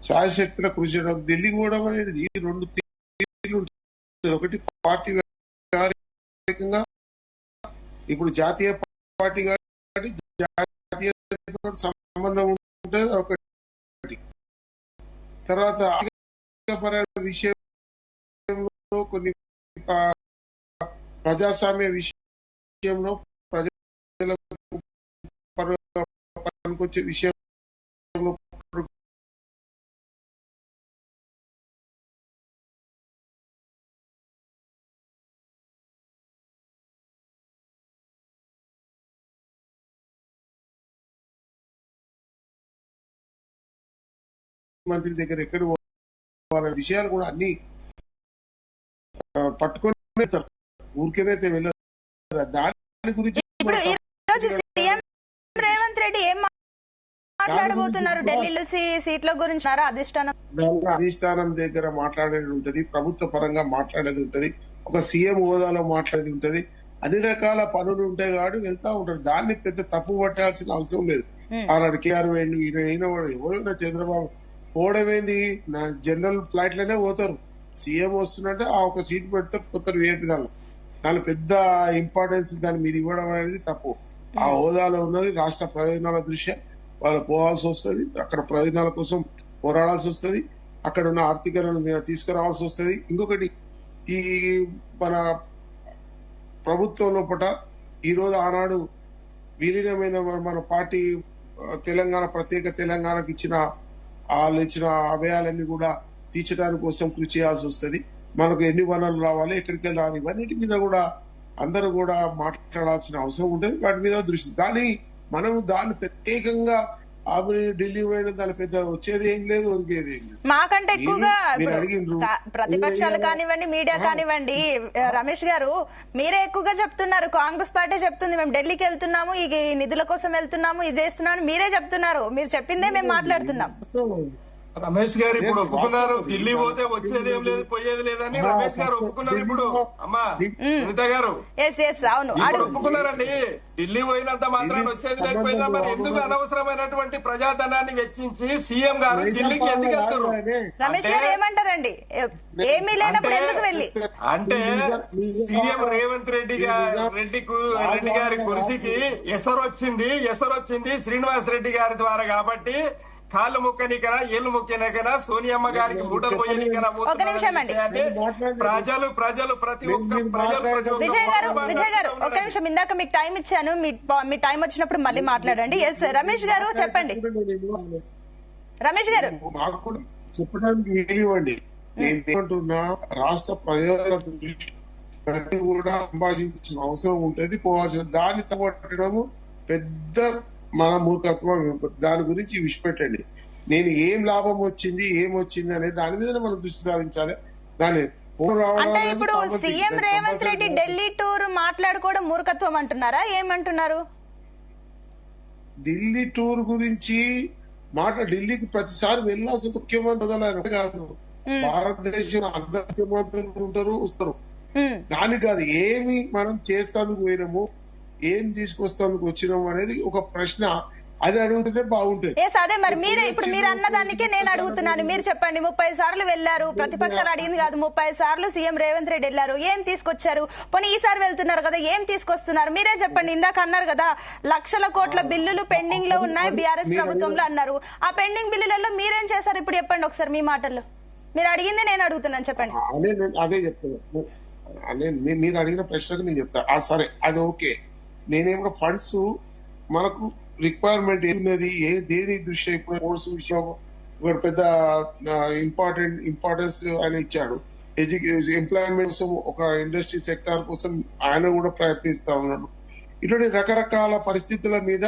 శాయశక్తుల కృషి చేయడం. ఢిల్లీకి పోవడం అనేది 2 తీర్లు ఉంటుంది. ఒకటి పార్టీ వ్యతిరేకంగా, ఇప్పుడు జాతీయ పార్టీ కాబట్టి జాతీయ సంబంధం ఉంటుంది ఒకటి. తర్వాత ఆర్థికపరమైన విషయంలో కొన్ని ప్రజాస్వామ్య విషయంలో ప్రజలకు పనికొచ్చే విషయంలో మంత్రి దగ్గర ఎక్కడ వాళ్ళ విషయాలు కూడా అన్ని పట్టుకొని ఊరికేనైతే వెళ్ళారు. దాని గురించి ఇప్పుడు ఈ రోజు సీఎం రేవంత్ రెడ్డి ఏం మాట్లాడబోతున్నారు? ఢిల్లీలో సీట్ల గురించి అధిష్టానం దగ్గర మాట్లాడేది ఉంటది, ప్రభుత్వ పరంగా మాట్లాడేది ఉంటది, ఒక సీఎం హోదాలో మాట్లాడేది ఉంటది, అన్ని రకాల పనులు ఉంటాయి కాబట్టి వెళ్తా ఉంటారు. దాన్ని పెద్ద తప్పు పట్టాల్సిన అవసరం లేదు. అలాంటి కేఆర్ వేయండి, ఈయన ఎవరైనా చంద్రబాబు పోవడమేంది, జనరల్ ఫ్లైట్ లోనే పోతారు. సీఎం వస్తున్నట్టే ఆ ఒక సీట్ పెడితే పోతారు వేపి దాని పెద్ద ఇంపార్టెన్స్ దాన్ని మీరు ఇవ్వడం అనేది తప్పు. ఆ హోదాలో ఉన్నది రాష్ట్ర ప్రయోజనాల దృష్ట్యా వాళ్ళు పోవాల్సి వస్తుంది, అక్కడ ప్రయోజనాల కోసం పోరాడాల్సి వస్తుంది, అక్కడ ఉన్న ఆర్థికలను తీసుకురావాల్సి వస్తుంది. ఇంకొకటి, ఈ మన ప్రభుత్వం లోపల ఈ రోజు ఆనాడు విలీనమైన మన పార్టీ తెలంగాణ ప్రత్యేక తెలంగాణకు ఇచ్చిన అభయాలన్నీ కూడా తీర్చడానికి కోసం కృషి చేయాల్సి వస్తుంది. మనకు ఎన్ని వనరులు రావాలి, ఎక్కడికి వెళ్ళాలి, ఇవన్నిటి మీద కూడా అందరూ కూడా మాట్లాడాల్సిన అవసరం ఉంటుంది. వాటి మీద దృష్టి, కానీ మనం దాన్ని ప్రత్యేకంగా ఢిల్లీ పోయిన దాని పెద్ద వచ్చేది ఏం లేదు, ఒరిగేది ఏం లేదు. మాకంటే ఎక్కువగా ప్రతిపక్షాలు కానివ్వండి, మీడియా కానివ్వండి, రమేష్ గారు మీరే ఎక్కువగా చెప్తున్నారు. కాంగ్రెస్ పార్టీ చెప్తుంది మేము ఢిల్లీకి వెళ్తున్నాము, ఈ నిధుల కోసం వెళ్తున్నాము, ఇది చేస్తున్నాము, మీరే చెప్తున్నారు. మీరు చెప్పిందే మేము మాట్లాడుతున్నాం. రమేష్ గారు ఇప్పుడు ఒప్పుకున్నారు, ఢిల్లీ పోతే వచ్చేది ఏం లేదు పోయేది లేదని రమేష్ గారు ఒప్పుకున్నారు. ఇప్పుడు అమ్మా సునీత గారు ఇప్పుడు ఒప్పుకున్నారండి. ఢిల్లీ పోయినంత మాత్రాన్ని వచ్చేది లేకపోయినా మరి ఎందుకు అనవసరమైనటువంటి ప్రజాధనాన్ని వెచ్చించి సీఎం గారు ఢిల్లీకి ఎందుకు వెళ్తారు ఏమంటారండి? ఏమీ లేనప్పుడు ఎందుకు వెళ్ళి అంటే సీఎం రేవంత్ రెడ్డి గారి కుర్చీకి ఎసరు వచ్చింది శ్రీనివాస్ రెడ్డి గారి ద్వారా. కాబట్టి కాళ్ళు ముక్కనికనా ఏళ్ళు ముక్కనికనా సోనియమ్మ గారికి బూటలు పోయనికనా ప్రజలు ప్రతి ఒక్క విజయ్ గారు ఒక నిమిషం, ఇందాక మీకు టైం ఇచ్చాను, మీ టైం వచ్చినప్పుడు మళ్ళీ మాట్లాడండి. ఎస్ రమేష్ గారు చెప్పండి. రమేష్ గారు చెప్పడానికి ఇవ్వండి. నేను ఏమంటున్నా, రాష్ట్ర ప్రజల కూడా సంభాషించిన అవసరం ఉంటుంది, పోవాల్సిన దాన్ని తగ్గడము పెద్ద మన మూర్ఖత్వం. దాని గురించి విడిచిపెట్టండి. నేను ఏం లాభం వచ్చింది అనేది దాని మీద మనం దృష్టి సాధించాలి. దాన్ని అంటే ఇప్పుడు సీఎం రేవంత్ రెడ్డి ఢిల్లీ టూర్ మాట్లాడుకోవడం మూర్ఖత్వం అంటున్నారా, ఏమంటున్నారు? ఢిల్లీ టూర్ గురించి ఢిల్లీకి ప్రతిసారి వెళ్ళాల్సిన ముఖ్యమంత్రి వదలారు కాదు, భారతదేశంలో అందరు ముఖ్యమంత్రులు ఉంటారు, వస్తారు. దానికి కాదు ఏమి మనం చేస్తానికి పోయినాము, ఏం తీసుకొస్తానికి వచ్చినాము అనేది ఒక ప్రశ్న. అది అడుగుతుంటే బాగుంటుంది. అదే మరి మీరు అన్నదానికే నేను అడుగుతున్నాను. మీరు చెప్పండి, 30 సార్లు వెళ్లారు, ప్రతిపక్షాలు అడిగింది కాదు, 30 సార్లు సీఎం రేవంత్ రెడ్డి వెళ్లారు, ఏం తీసుకొచ్చారు? పోనీ ఈసారి వెళ్తున్నారు కదా, ఏం తీసుకొస్తున్నారు? మీరే చెప్పండి. ఇందాక అన్నారు కదా లక్షల కోట్ల బిల్లులు పెండింగ్ లో ఉన్నాయి బీఆర్ఎస్ ప్రభుత్వంలో అన్నారు. ఆ పెండింగ్ బిల్లులలో మీరేం చేశారు ఇప్పుడు చెప్పండి ఒకసారి మీ మాటల్లో. మీరు అడిగింది నేను అడుగుతున్నాను, చెప్పండి. అదే చెప్తాను. మీరు అడిగిన ప్రశ్నకు నేను చెప్తా. సరే అది ఓకే. నేనేమో ఫండ్స్ మనకు రిక్వైర్మెంట్ ఏమున్నది, దేని దృష్ట్యా ఇప్పుడు కోర్సు విషయం ఒక పెద్ద ఇంపార్టెన్స్ ఆయన ఇచ్చాడు. ఎంప్లాయ్మెంట్ కోసం, ఒక ఇండస్ట్రీ సెక్టార్ కోసం ఆయన కూడా ప్రయత్నిస్తా ఉన్నాడు. ఇటువంటి రకరకాల పరిస్థితుల మీద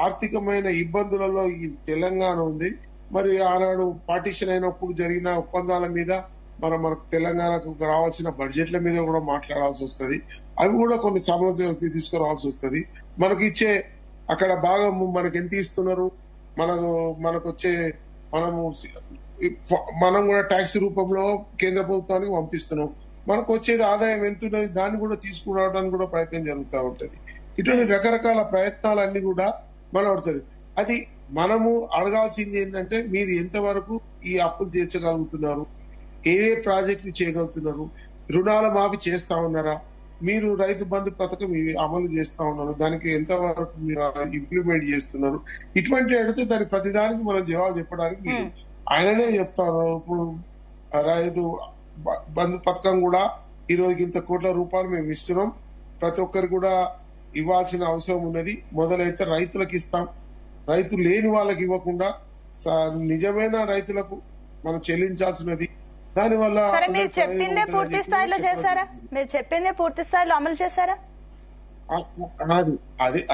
ఆర్థికమైన ఇబ్బందులలో ఈ తెలంగాణ ఉంది. మరి ఆనాడు పార్టీషన్ అయినప్పుడు జరిగిన ఒప్పందాల మీద మనకు తెలంగాణకు రావాల్సిన బడ్జెట్ల మీద కూడా మాట్లాడాల్సి వస్తుంది. అవి కూడా కొన్ని సమస్యలు తీసుకురావాల్సి వస్తుంది. మనకి ఇచ్చే అక్కడ భాగం మనకి ఎంత ఇస్తున్నారు, మనకు వచ్చే మనం కూడా ట్యాక్స్ రూపంలో కేంద్ర ప్రభుత్వానికి పంపిస్తున్నాం. మనకు వచ్చేది ఆదాయం ఎంత ఉన్నది దాన్ని కూడా తీసుకురావడానికి కూడా ప్రయత్నం జరుగుతూ ఉంటది. ఇటువంటి రకరకాల ప్రయత్నాలన్నీ కూడా మనం అవుతుంది. అది మనము అడగాల్సింది ఏంటంటే, మీరు ఎంతవరకు ఈ అప్పులు తీర్చగలుగుతున్నారు, ఏ ప్రాజెక్టులు చేయగలుగుతున్నారు, రుణాల మాఫీ చేస్తా ఉన్నారా, మీరు రైతు బంధు పథకం అమలు చేస్తా ఉన్నారు, దానికి ఎంతవరకు మీరు ఇంప్లిమెంట్ చేస్తున్నారు, ఇటువంటి అడిగితే దాని ప్రతిదానికి మనం జవాబు చెప్పడానికి ఆయననే చెప్తారు. ఇప్పుడు రైతు బంధు పథకం కూడా ఈ రోజుకి ఇంత కోట్ల రూపాయలు మేము ఇస్తున్నాం, ప్రతి ఒక్కరు కూడా ఇవ్వాల్సిన అవసరం ఉన్నది. మొదలైతే రైతులకు ఇస్తాం, రైతు లేని వాళ్ళకి ఇవ్వకుండా నిజమైన రైతులకు మనం చెల్లించాల్సినది. దానివల్ల మీరు చెప్పిందే పూర్తి స్థాయిలో చేశారా? మీరు చెప్పిందే పూర్తి స్థాయిలో అమలు చేశారా?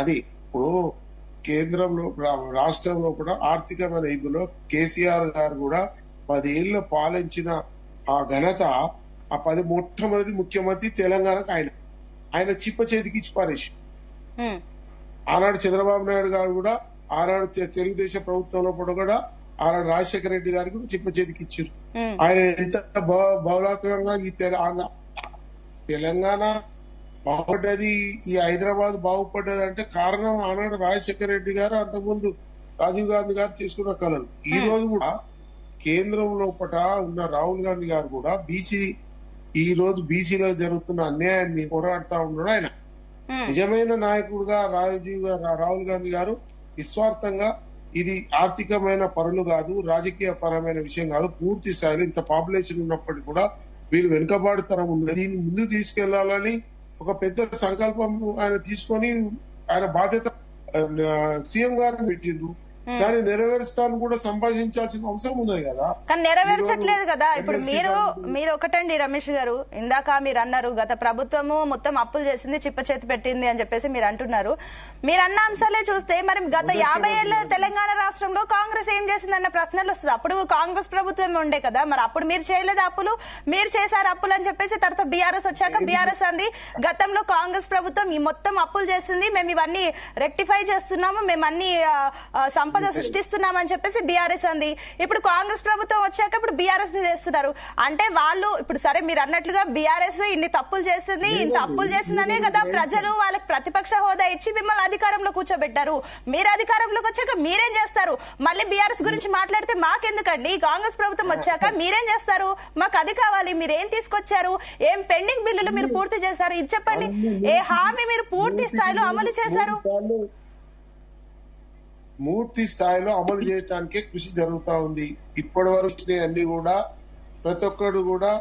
అది ఇప్పుడు కేంద్రంలో రాష్ట్రంలో కూడా ఆర్థికమైన ఇబ్బందిలో కేసీఆర్ గారు కూడా 10 ఏళ్ళు పాలించిన ఆ ఘనత, ఆ 10 మొట్టమొదటి ముఖ్యమంత్రి తెలంగాణకు ఆయన చిప్ప చేతికి ఇచ్చి పారేసి. ఆనాడు చంద్రబాబు నాయుడు గారు కూడా, ఆనాడు తెలుగుదేశం ప్రభుత్వంలో కూడా ఆనాడు రాజశేఖర రెడ్డి గారికి కూడా చిప్ప చేతికి ఇచ్చారు. ఆయన ఎంత బహుళాత్మకంగా ఈ తెలంగాణ బాగుపడ్డది, ఈ హైదరాబాద్ బాగుపడ్డది అంటే కారణం ఆనాడు రాజశేఖర రెడ్డి గారు, అంతకుముందు రాజీవ్ గాంధీ గారు తీసుకున్న కళలు. ఈ రోజు కూడా కేంద్రం లోపల ఉన్న రాహుల్ గాంధీ గారు కూడా ఈ రోజు బీసీలో జరుగుతున్న అన్యాయాన్ని పోరాడుతా ఉన్నాడు. ఆయన నిజమైన నాయకుడుగా రాహుల్ గాంధీ గారు నిస్వార్థంగా, ఇది ఆర్థికమైన పనులు కాదు, రాజకీయ పరమైన విషయం కాదు, పూర్తి స్థాయిలో ఇంత పాపులేషన్ ఉన్నప్పటికీ కూడా వీళ్ళు వెనుకబాటుతనం ఉన్నది, దీన్ని ముందుకు తీసుకెళ్లాలని ఒక పెద్ద సంకల్పం ఆయన తీసుకొని ఆయన బాధ్యత సీఎం గారిని పెట్టిండ్రు. దాన్ని నెరవేరుస్తాను కూడా సంభాషించాల్సిన అవసరం ఉన్నది కదా. కానీ నెరవేర్చట్లేదు కదా. ఇప్పుడు మీరు ఒకటండి రమేష్ గారు, ఇందాక మీరు అన్నారు గత ప్రభుత్వము మొత్తం అప్పులు చేసింది, చిప్ప చేతి పెట్టింది అని చెప్పేసి మీరు అంటున్నారు. మీరు అన్న అంశాలే చూస్తే మరి గత 50 ఏళ్ల తెలంగాణ రాష్ట్రంలో కాంగ్రెస్ ఏం చేసిందన్న ప్రశ్నలు వస్తుంది. అప్పుడు కాంగ్రెస్ ప్రభుత్వం ఉండే కదా, మరి అప్పుడు మీరు చేయలేదు అప్పులు, మీరు చేశారు అప్పులు అని చెప్పేసి తర్వాత బీఆర్ఎస్ వచ్చాక బీఆర్ఎస్ అంది గతంలో కాంగ్రెస్ ప్రభుత్వం ఈ మొత్తం అప్పులు చేసింది, మేము ఇవన్నీ రెక్టిఫై చేస్తున్నాము, మేము అన్ని సంపద సృష్టిస్తున్నామని చెప్పేసి బీఆర్ఎస్ అంది. ఇప్పుడు కాంగ్రెస్ ప్రభుత్వం వచ్చాక ఇప్పుడు బీఆర్ఎస్ మీద వేస్తున్నారు. అంటే వాళ్ళు ఇప్పుడు సరే మీరు అన్నట్లుగా బీఆర్ఎస్ ఇన్ని తప్పులు చేసిందనే కదా ప్రజలు వాళ్ళకి ప్రతిపక్ష హోదా ఇచ్చి మిమ్మల్ని అధికారంలో కూర్చోబెట్టారు. మీరు అధికారంలోకి వచ్చాక మీరేం చేస్తారు? మళ్ళీ బీఆర్ఎస్ గురించి మాట్లాడితే మాకెందుకండి? కాంగ్రెస్ ప్రభుత్వం వచ్చాక మీరేం చేస్తారు? మాకు అది కావాలి. మీరేం తీసుకొచ్చారు? ఏం పెండింగ్ బిల్లులు మీరు పూర్తి చేశారు? ఇది చెప్పండి. ఏ హామీ మీరు పూర్తి స్థాయిలో అమలు చేశారు? పూర్తి స్థాయిలో అమలు చేయడానికే కృషి జరుగుతా ఉంది. ఇప్పటి వరకు అన్ని కూడా ప్రతి ఒక్కరు కూడా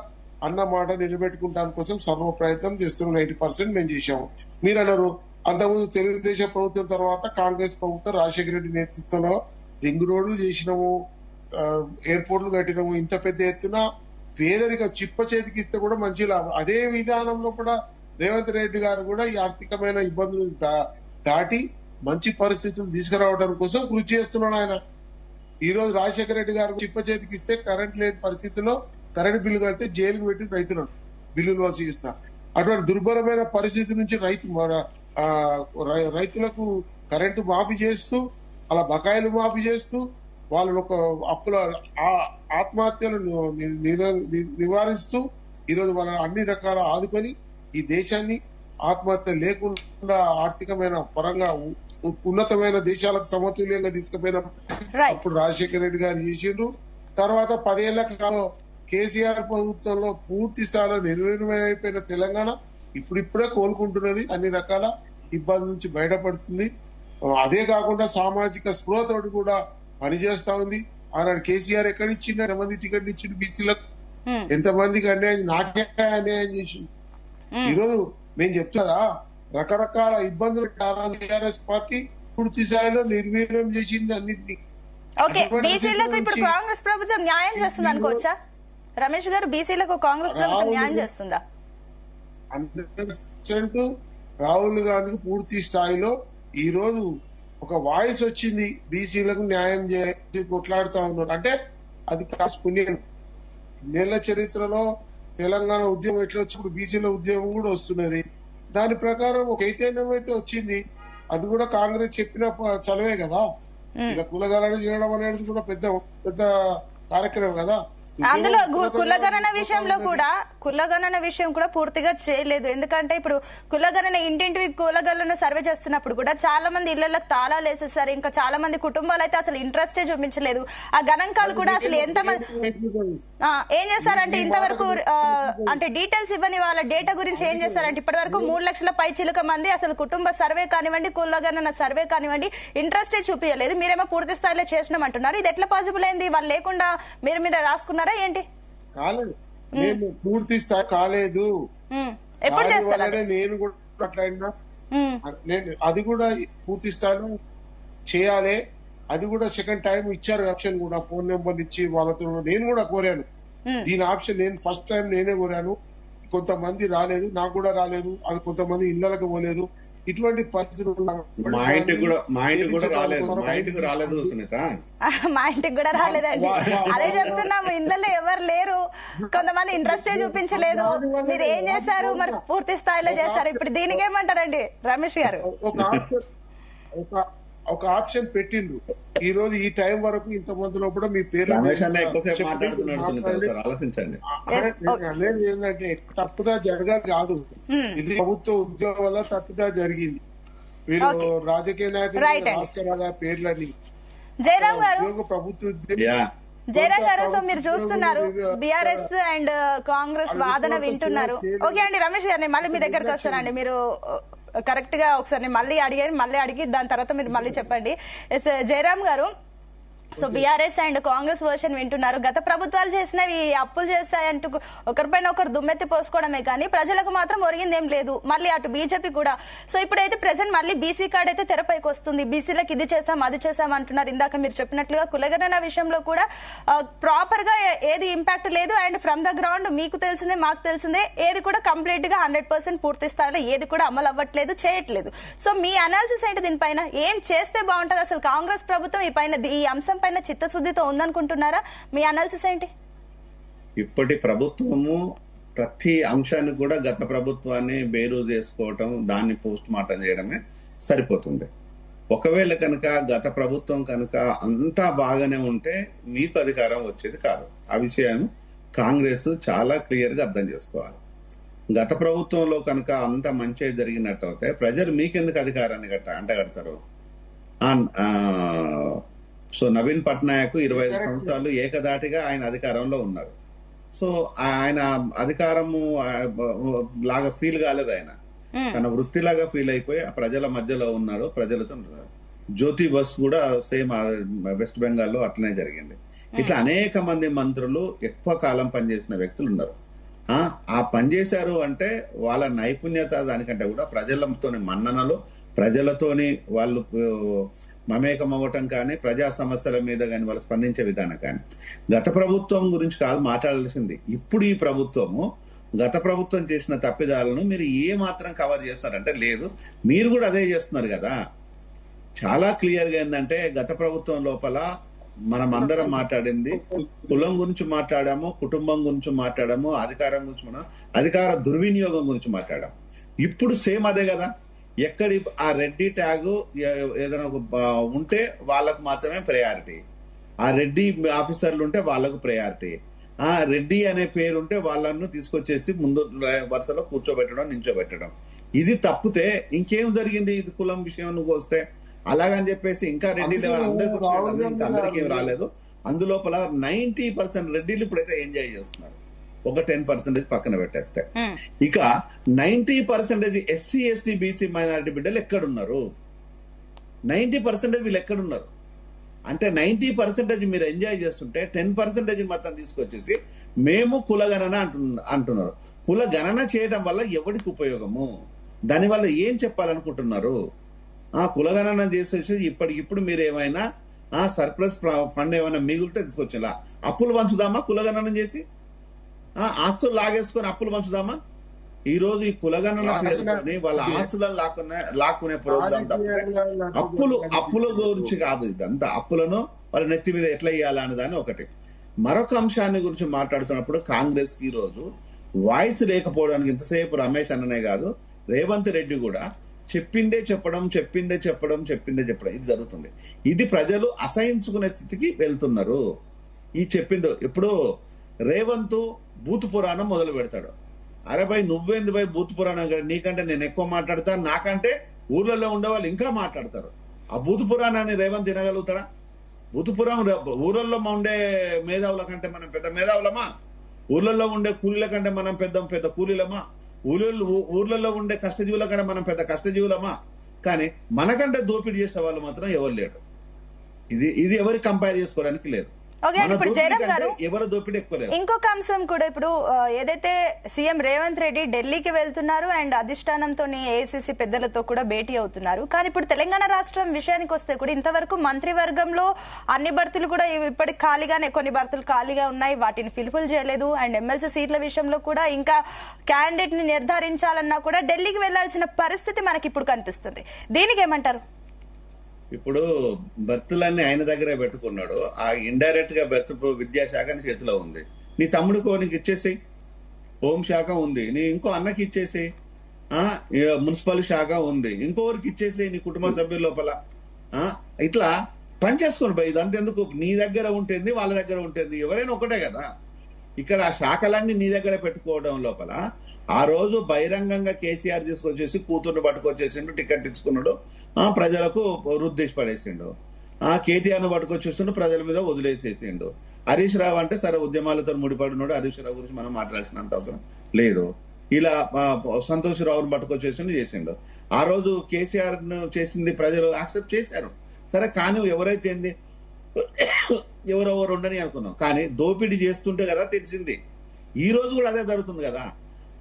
అన్న మాట నిలబెట్టుకుంటాని కోసం సర్వ ప్రయత్నం చేస్తున్నాం. 90% మేము చేశాము. మీరు అన్నారు అంతకుముందు తెలుగుదేశం ప్రభుత్వం తర్వాత కాంగ్రెస్ ప్రభుత్వం రాజశేఖర రెడ్డి నేతృత్వంలో రింగ్ రోడ్లు చేసినాము, ఎయిర్పోర్ట్లు కట్టినాము. ఇంత పెద్ద ఎత్తున పేదరిక చిప్ప చేతికిస్తే కూడా మంచి లాభం. అదే విధానంలో కూడా రేవంత్ రెడ్డి గారు కూడా ఈ ఆర్థికమైన ఇబ్బందులు దాటి మంచి పరిస్థితులు తీసుకురావడం కోసం కృషి చేస్తున్నాడు ఆయన. ఈ రోజు రాజశేఖర రెడ్డి గారు చిప్ప చేతికిస్తే కరెంట్ లేని పరిస్థితుల్లో కరెంట్ బిల్లు కడితే జైలుకు పెట్టి రైతులను బిల్లులు వసూలిస్తారు. అటువంటి దుర్భరమైన పరిస్థితి నుంచి రైతులకు కరెంటు మాఫీ చేస్తూ, అలా బకాయిలు మాఫీ చేస్తూ, వాళ్ళను ఒక అప్పుల ఆత్మహత్యలను నివారిస్తూ ఈరోజు వాళ్ళ అన్ని రకాల ఆదుకొని ఈ దేశాన్ని ఆత్మహత్య లేకుండా ఆర్థికమైన పరంగా ఉన్నతమైన దేశాలకు సమతుల్యంగా తీసుకుపోయిన అప్పుడు రాజశేఖర రెడ్డి గారు చేసిండ్రు. తర్వాత 10 ఏళ్ల కాలం కేసీఆర్ ప్రభుత్వంలో పూర్తి స్థాయిలో నిర్వీర్యమైపోయిన తెలంగాణ ఇప్పుడిప్పుడే కోలుకుంటున్నది. అన్ని రకాల ఇబ్బందుల నుంచి బయటపడుతుంది. అదే కాకుండా సామాజిక స్పృహతోటి కూడా పనిచేస్తా ఉంది. ఆనాడు కేసీఆర్ ఎక్కడిచ్చిండు? ఎంతమంది టికెట్ ఇచ్చిండు బీసీలకు? ఎంతమందికి అన్యాయం, నాకే అన్యాయం చేసిండు. ఈరోజు మేము చెప్తున్నదా రకరకాల ఇబ్బందులు టీఆర్ఎస్ పార్టీ పూర్తి స్థాయిలో నిర్వీర్యం చేసింది అన్నింటినీ. ఓకే, బీసీలకు ఇప్పుడు కాంగ్రెస్ ప్రభుత్వం న్యాయం చేస్తుంది అనుకోవచ్చా రమేష్ గారు? బీసీలకు కాంగ్రెస్ ప్రభుత్వం న్యాయం చేస్తుందా? 100% రాహుల్ గాంధీకి పూర్తి స్థాయిలో ఈ రోజు ఒక వాయిస్ వచ్చింది. బీసీలకు న్యాయం చేసి కొట్లాడుతా ఉన్నారు అంటే అది కాస్త పుణ్యం. నెల చరిత్రలో తెలంగాణ ఉద్యమం ఎట్లా వచ్చినప్పుడు బీసీల ఉద్యమం కూడా వస్తున్నది. దాని ప్రకారం ఒక చైతన్యం అయితే వచ్చింది. అది కూడా కాంగ్రెస్ చెప్పిన చలవే కదా. ఇలా కులగణన చేయడం అనేది కూడా పెద్ద పెద్ద కార్యక్రమం కదా. అందులో కులగణన విషయం కూడా పూర్తిగా చేయలేదు. ఎందుకంటే ఇప్పుడు కులగణన ఇంటింటి కులగణన సర్వే చేస్తున్నప్పుడు కూడా చాలా మంది ఇళ్లకు తాళాలు వేసేసారు. ఇంకా చాలా మంది కుటుంబాలు అయితే అసలు ఇంట్రెస్టే చూపించలేదు. ఆ గణాంకాలు కూడా అసలు ఎంతమంది ఏం చేస్తారంటే ఇంతవరకు అంటే డీటెయిల్స్ ఇవ్వని వాళ్ళ డేటా గురించి ఏం చేస్తారంటే ఇప్పటి వరకు 3 లక్షల పై చిలుక మంది అసలు కుటుంబ సర్వే కానివ్వండి, కులగణన సర్వే కానివ్వండి ఇంట్రెస్టే చూపించలేదు. మీరేమో పూర్తి స్థాయిలో చేసినామంటున్నారు. ఇది ఎట్లా పాసిబుల్ అయింది? వాళ్ళు లేకుండా మీరు రాసుకున్నారా ఏంటి? కాలేదు, నేను పూర్తి స్థాయి కాలేదు. నేను కూడా అట్లా నేను అది కూడా పూర్తి స్థాయిలో చేయాలి. అది కూడా సెకండ్ టైం ఇచ్చారు ఆప్షన్ కూడా, ఫోన్ నెంబర్ ఇచ్చి వాళ్ళతో నేను కూడా కోరాను. దీని ఆప్షన్ నేను ఫస్ట్ టైం నేనే కోరాను. కొంతమంది రాలేదు, నాకు కూడా రాలేదు. అది కొంతమంది ఇళ్లకు పోలేదు. ఇటువంటి పరిస్థితులు మా ఇంటికి కూడా రాలేదండి. అదే చెప్తున్నాము, ఇళ్లలో ఎవరు లేరు, కొంతమంది ఇంట్రెస్టే చూపించలేదు. మీరు ఏం చేశారు మరి? పూర్తి స్థాయిలో చేశారు. ఇప్పుడు దీనికి ఏమంటారండి రమేష్ గారు? ఒక ఆప్షన్ పెట్టిండ్రు. ఈ రోజు ఈ టైం వరకు ఇంత మందిలో కూడా మీ పేరు అనేది ఏంటంటే తప్పుదా జరగాలి కాదు. ఇది ప్రభుత్వ ఉద్యోగం వల్ల తప్పుదా జరిగింది. మీరు రాజకీయ నాయకులు రాష్ట్ర రాజా పేర్లని ఉద్యోగ ప్రభుత్వ జయరాం గారు, సో మీరు చూస్తున్నారు బీఆర్ఎస్ అండ్ కాంగ్రెస్ వాదన వింటున్నారు. ఓకే అండి రమేష్ గారిని మళ్ళీ మీ దగ్గరకు వస్తానండి. మీరు కరెక్ట్ గా ఒకసారి మళ్ళీ అడిగి దాని తర్వాత మీరు మళ్ళీ చెప్పండి. జయరాం గారు, so BRS and Congress version వింటున్నారు. గత ప్రభుత్వాలు చేసినవి అప్పులు చేస్తాయంటూ ఒకరిపైన ఒకరు దుమ్మెత్తి పోసుకోవడమే కానీ ప్రజలకు మాత్రం ఒరిగిందేం లేదు. మళ్ళీ అటు బీజేపీ కూడా. సో ఇప్పుడైతే ప్రెసెంట్ మళ్ళీ బీసీ కార్డ్ అయితే తెరపైకి వస్తుంది. బీసీలకు ఇది చేసాం అది చేసాం అంటున్నారు. ఇందాక మీరు చెప్పినట్లుగా కులగణన విషయంలో కూడా ప్రాపర్ గా ఏది ఇంపాక్ట్ లేదు. అండ్ ఫ్రమ్ ద గ్రౌండ్ మీకు తెలిసిందే మాకు తెలిసిందే ఏది కూడా కంప్లీట్ గా 100% పూర్తి స్థాయిలో ఏది కూడా అమలు అవ్వట్లేదు, చేయట్లేదు. సో మీ అనాలిసిస్ ఏంటి దీనిపైన? ఏం చేస్తే బాగుంటుంది? అసలు కాంగ్రెస్ ప్రభుత్వం ఈ అంశం పైన చిత్తశుద్ధితో ఉందనుకుంటున్నారా? మీ అనాలిసిస్ ఏంటి? ఇప్పటి ప్రభుత్వము ప్రతి అంశాన్ని కూడా గత ప్రభుత్వాన్ని బేరు చేసుకోవటం, దాన్ని పోస్ట్ మార్టం చేయడమే సరిపోతుంది. ఒకవేళ కనుక గత ప్రభుత్వం కనుక అంతా బాగానే ఉంటే మీకు అధికారం వచ్చేది కాదు. ఆ విషయాన్ని కాంగ్రెస్ చాలా క్లియర్ గా అర్థం చేసుకోవాలి. గత ప్రభుత్వంలో కనుక అంత మంచి జరిగినట్టు అయితే ప్రజలు మీకెందుకు అధికారాన్ని అంటగడతారు? సో నవీన్ పట్నాయక్ 25 సంవత్సరాలు ఏకదాటిగా ఆయన అధికారంలో ఉన్నారు. సో ఆయన అధికారము లాగా ఫీల్ కాలేదు. ఆయన తన వృత్తిలాగా ఫీల్ అయిపోయి ప్రజల మధ్యలో ఉన్నాడు, ప్రజలతో ఉన్నారు. జ్యోతి బస్ కూడా సేమ్ వెస్ట్ బెంగాల్లో అట్లనే జరిగింది. ఇట్లా అనేక మంది మంత్రులు ఎక్కువ కాలం పనిచేసిన వ్యక్తులు ఉన్నారు. ఆ పనిచేశారు అంటే వాళ్ళ నైపుణ్యత దానికంటే కూడా ప్రజలతోని మన్ననలు, ప్రజలతోని వాళ్ళు మమేకం అవ్వటం కానీ, ప్రజా సమస్యల మీద కానీ వాళ్ళు స్పందించే విధానం కానీ. గత ప్రభుత్వం గురించి కాదు మాట్లాడాల్సింది. ఇప్పుడు ఈ ప్రభుత్వము గత ప్రభుత్వం చేసిన తప్పిదాలను మీరు ఏ మాత్రం కవర్ చేస్తారంటే లేదు, మీరు కూడా అదే చేస్తున్నారు కదా. చాలా క్లియర్ గా ఏంటంటే గత ప్రభుత్వం లోపల మనం అందరం మాట్లాడింది కులం గురించి మాట్లాడాము, కుటుంబం గురించి మాట్లాడాము, అధికారం గురించి అధికార దుర్వినియోగం గురించి మాట్లాడాము. ఇప్పుడు సేమ్ అదే కదా. ఎక్కడి ఆ రెడ్డి ట్యాగ్ ఏదైనా ఉంటే వాళ్ళకు మాత్రమే ప్రయారిటీ, ఆ రెడ్డి ఆఫీసర్లు ఉంటే వాళ్ళకు ప్రయారిటీ, ఆ రెడ్డి అనే పేరు ఉంటే వాళ్ళను తీసుకొచ్చేసి ముందు వరుసలో కూర్చోబెట్టడం, నించోబెట్టడం. ఇది తప్పితే ఇంకేం జరిగింది? ఇది కులం విషయం నువ్వు వస్తే అలాగని చెప్పేసి ఇంకా రెడ్డిలు అందరికీ ఏం రాలేదు. అందులోపల 90% రెడ్డిలు ఇప్పుడైతే ఎంజాయ్ చేస్తున్నారు. ఒక 10% పక్కన పెట్టేస్తే ఇక 90% ఎస్సీ ఎస్టీ బీసీ మైనారిటీ బిడ్డలు ఎక్కడున్నారు? 90% వీళ్ళు ఎక్కడున్నారు? అంటే 90% మీరు ఎంజాయ్ చేస్తుంటే 10% మొత్తం తీసుకొచ్చేసి మేము కులగణన అంటున్నారు. కులగణన చేయడం వల్ల ఎవరికి ఉపయోగము? దానివల్ల ఏం చెప్పాలనుకుంటున్నారు? కులగణన చేసేసి ఇప్పటికిప్పుడు మీరు ఏమైనా సర్ప్లస్ ఫండ్ ఏమైనా మిగిలితే తీసుకొచ్చేలా అప్పులు పంచుదామా? కులగణన చేసి ఆస్తులు లాగేసుకొని అప్పులు పంచుదామా? ఈ రోజు ఈ కులగణన వాళ్ళ ఆస్తులను లాక్కునే ప్రోగ్రాం తప్పితే అప్పుల గురించి కాదు. ఇదంతా అప్పులను వాళ్ళ నెత్తి మీద ఎట్లా ఇయ్యాలా అనే దాన్ని ఒకటి. మరొక అంశాన్ని గురించి మాట్లాడుతున్నప్పుడు కాంగ్రెస్ కి ఈ రోజు వాయిస్ లేకపోవడానికి ఇంతసేపు రమేష్ అన్ననే కాదు, రేవంత్ రెడ్డి కూడా చెప్పిందే చెప్పడం ఇది జరుగుతుంది. ఇది ప్రజలు అసహించుకునే స్థితికి వెళ్తున్నారు. ఈ చెప్పిందో ఇప్పుడు రేవంత్ బూతు పురాణం మొదలు పెడతాడు. అరే భయ్ నువ్వేంది భయ్ బూతు పురాణం, నీకంటే నేను ఎక్కువ మాట్లాడతా, నాకంటే ఊర్లలో ఉండే వాళ్ళు ఇంకా మాట్లాడతారు. ఆ బూతు పురాణాన్ని రేవంత్ తినగలుగుతాడా? బూతు పురాణం ఊర్లలో ఉండే మేధావుల కంటే మనం పెద్ద మేధావులమా? ఊర్లలో ఉండే కూలీల కంటే మనం పెద్ద కూలీలమా? ఊర్లలో ఉండే కష్టజీవుల కంటే మనం పెద్ద కష్టజీవులమా? కానీ మనకంటే దోపిడీ చేసే వాళ్ళు మాత్రం ఎవరు లేడు. ఇది ఎవరికి కంపేర్ చేసుకోవడానికి లేదు. ఇప్పుడు జయరాం గారు ఎవరు దోపిడీ ఎక్కువ లేదు. ఇంకొక అంశం కూడా, ఇప్పుడు ఏదైతే సీఎం రేవంత్ రెడ్డి ఢిల్లీకి వెళ్తున్నారు అండ్ అధిష్టానంతో ఏఐసీసీ పెద్దలతో కూడా భేటీ అవుతున్నారు. కానీ ఇప్పుడు తెలంగాణ రాష్ట్రం విషయానికి వస్తే కూడా ఇంతవరకు మంత్రివర్గంలో అన్ని భర్తీలు కూడా ఇప్పటికి ఖాళీగానే, కొన్ని భర్తలు ఖాళీగా ఉన్నాయి, వాటిని ఫిల్ఫిల్ చేయలేదు. అండ్ ఎమ్మెల్సీ సీట్ల విషయంలో కూడా ఇంకా క్యాండిడేట్ ని నిర్ధారించాలన్నా కూడా ఢిల్లీకి వెళ్లాల్సిన పరిస్థితి మనకి ఇప్పుడు కనిపిస్తుంది. దీనికి ఏమంటారు? ఇప్పుడు బర్తులన్నీ ఆయన దగ్గరే పెట్టుకున్నాడు. ఆ ఇండైరెక్ట్ గా బర్తు విద్యాశాఖ చేతిలో ఉంది. నీ తమ్ముడికో నీకు ఇచ్చేసి, హోంశాఖ ఉంది, నీ ఇంకో అన్నకి ఇచ్చేసి, మున్సిపల్ శాఖ ఉంది, ఇంకొకరికి ఇచ్చేసి, నీ కుటుంబ సభ్యుల లోపల ఇట్లా పనిచేసుకోండి భయ్. ఇదంతా ఎందుకు? నీ దగ్గర ఉంటుంది, వాళ్ళ దగ్గర ఉంటుంది, ఎవరైనా ఒకటే కదా. ఇక్కడ ఆ శాఖలన్నీ నీ దగ్గర పెట్టుకోవడం లోపల ఆ రోజు బహిరంగంగా కేసీఆర్ తీసుకొచ్చేసి కూతుర్ని పట్టుకొచ్చేసిండు, టికెట్ ఇచ్చుకున్నాడు, ప్రజలకు రుద్దేశ్ పడేసిండు. కేటీఆర్ ను పట్టుకొచ్చేసిండు, ప్రజల మీద వదిలేసేసిండు. హరీష్ రావు అంటే సరే ఉద్యమాలతో ముడిపడినాడు, హరీష్ రావు గురించి మనం మాట్లాడాల్సినంత అవసరం లేదు. ఇలా సంతోష్ రావును పట్టుకొచ్చేసిండు, చేసిండు. ఆ రోజు కేసీఆర్ ను చేసింది ప్రజలు యాక్సెప్ట్ చేశారు. సరే కానీ ఎవరైతే ఏంది ఎవరెవరు ఉండని అనుకున్నాం. కానీ దోపిడీ చేస్తుంటే కదా తెలిసింది. ఈ రోజు కూడా అదే జరుగుతుంది కదా.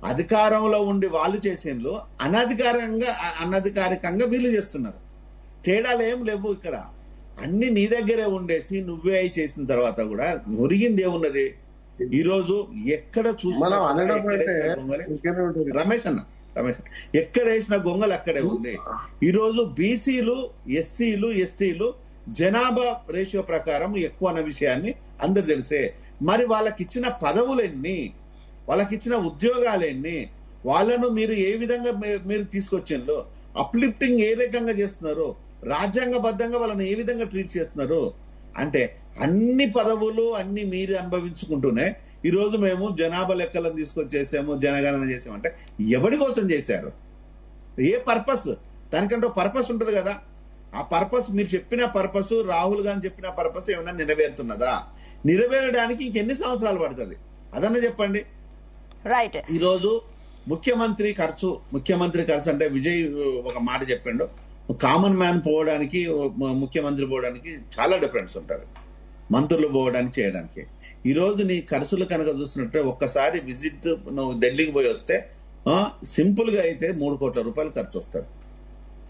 అధికారంలో ఉండి వాళ్ళు చేసేందులో అనధికారికంగా వీళ్ళు చేస్తున్నారు. తేడాలు ఏం లేవు ఇక్కడ. అన్ని నీ దగ్గరే ఉండేసి నువ్వే అయి చేసిన తర్వాత కూడా ఒరిగింది ఏమున్నది? ఈ రోజు ఎక్కడ చూసినా రమేష్ ఎక్కడ వేసిన గొంగలు అక్కడే ఉంది. ఈ రోజు బీసీలు, ఎస్సీలు, ఎస్టీలు జనాభా రేషియో ప్రకారం ఎక్కువ అన్న విషయాన్ని అందరు తెలిసే. మరి వాళ్ళకి ఇచ్చిన పదవులెన్ని, వాళ్ళకి ఇచ్చిన ఉద్యోగాలెన్ని, వాళ్ళను మీరు ఏ విధంగా మీరు తీసుకొచ్చిందో, అప్లిఫ్టింగ్ ఏ రకంగా చేస్తున్నారు, రాజ్యాంగబద్ధంగా వాళ్ళని ఏ విధంగా ట్రీట్ చేస్తున్నారు అంటే అన్ని పదవులు అన్ని మీరు అనుభవించుకుంటూనే ఈ రోజు మేము జనాభా లెక్కలను తీసుకొచ్చి చేసాము, జనగణన చేసామంటే ఎవరి కోసం చేశారు? ఏ పర్పస్? దానికంటే పర్పస్ ఉంటుంది కదా. ఆ పర్పస్, మీరు చెప్పిన పర్పస్, రాహుల్ గాంధీ చెప్పిన పర్పస్ ఏమైనా నెరవేరుతున్నదా? నెరవేరడానికి ఇంకెన్ని సంవత్సరాలు పడుతుంది అదన్నా చెప్పండి. రైట్. ఈ రోజు ముఖ్యమంత్రి ఖర్చు అంటే విజయ్ ఒక మాట చెప్పిండు, కామన్ మ్యాన్ పోవడానికి ముఖ్యమంత్రి పోవడానికి చాలా డిఫరెన్స్ ఉంటుంది, మంత్రులు పోవడానికి చేయడానికి. ఈ రోజు నీ ఖర్చులు కనుక చూసినట్టే ఒక్కసారి విజిట్ నువ్వు ఢిల్లీకి పోయి వస్తే సింపుల్ గా అయితే 3 కోట్ల రూపాయలు ఖర్చు వస్తుంది.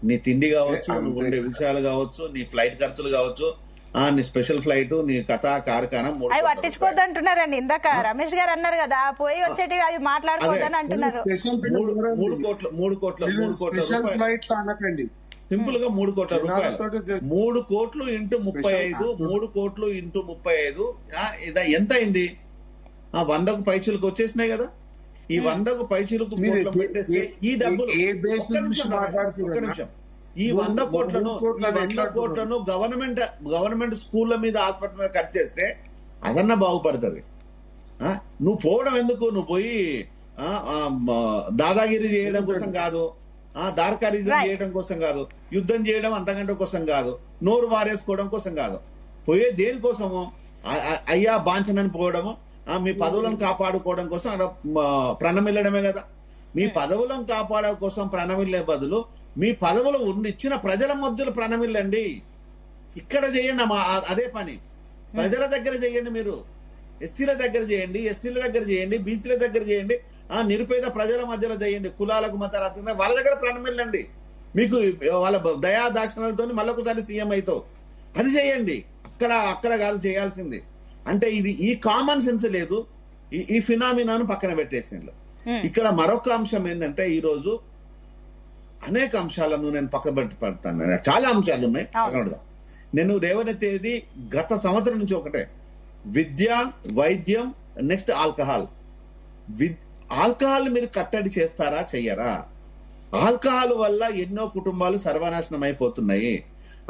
నీ తిండి కావచ్చు, నువ్వు ఉండే విషయాలు కావచ్చు, నీ ఫ్లైట్ ఖర్చులు కావచ్చు, నీ స్పెషల్ ఫ్లైట్, నీ కథ కార్ఖానా అవి పట్టించుకోవద్దు అంటున్నారండి. ఇందాక రమేష్ గారు అన్నారు కదా, పోయి వచ్చేటి అవి మాట్లాడుకోవద్దని అంటున్నారు. 3 కోట్ల అనకండి, సింపుల్ గా 3 కోట్ల రూపాయలు, 3 కోట్లు ఇంటూ 35, 3 కోట్లు ఇంటూ 35 ఎంత అయింది? 100కు పైచులకు వచ్చేసినాయి కదా. ఈ 100కు పైచులకు పెట్టేస్తే ఈ డబ్బులు ఈ 100 కోట్లను గవర్నమెంట్ స్కూళ్ల మీద, హాస్పిటల్ మీద ఖర్చు చేస్తే అదన్నా బాగుపడుతుంది. నువ్వు పోవడం ఎందుకు? నువ్వు పోయి దాదాగిరి చేయడం కోసం కాదు, దార్కారిజం చేయడం కోసం కాదు, యుద్ధం చేయడం అంతకంటే కోసం కాదు, నోరు వారేసుకోవడం కోసం కాదు. పోయే దేనికోసము? అయ్యా బాంచనని పోవడము, మీ పదవులను కాపాడుకోవడం కోసం ప్రణమిల్లడమే కదా. మీ పదవులను కాపాడడం కోసం ప్రణమిల్లే బదులు మీ పదవులు ఇచ్చిన ప్రజల మధ్యలో ప్రణమిల్లండి. ఇక్కడ చేయండి అదే పని, ప్రజల దగ్గర చేయండి. మీరు ఎస్సీల దగ్గర చేయండి, ఎస్టీల దగ్గర చేయండి, బీసీల దగ్గర చేయండి, నిరుపేద ప్రజల మధ్యలో చేయండి, కులాలకు మతాలకు వాళ్ళ దగ్గర ప్రణమిల్లండి. మీకు వాళ్ళ దయా దాక్షిణాలతో మళ్ళొకసారి సీఎం అవుతావు, అది చేయండి. అక్కడ కాదు చేయాల్సింది. అంటే ఇది ఈ కామన్ సెన్స్ లేదు, ఈ ఫినామినాను పక్కన పెట్టేసింది. ఇక్కడ మరొక అంశం ఏంటంటే, ఈ రోజు అనేక అంశాలను నేను పక్కన పెడతాను. చాలా అంశాలు ఉన్నాయి, నేను రేవనెత్తేది గత సంవత్సరం నుంచి ఒకటే, విద్య, వైద్యం, నెక్స్ట్ ఆల్కహాల్. ఆల్కహాల్ మీరు కట్టడి చేస్తారా, చెయ్యరా? ఆల్కహాల్ వల్ల ఎన్నో కుటుంబాలు సర్వనాశనం అయిపోతున్నాయి.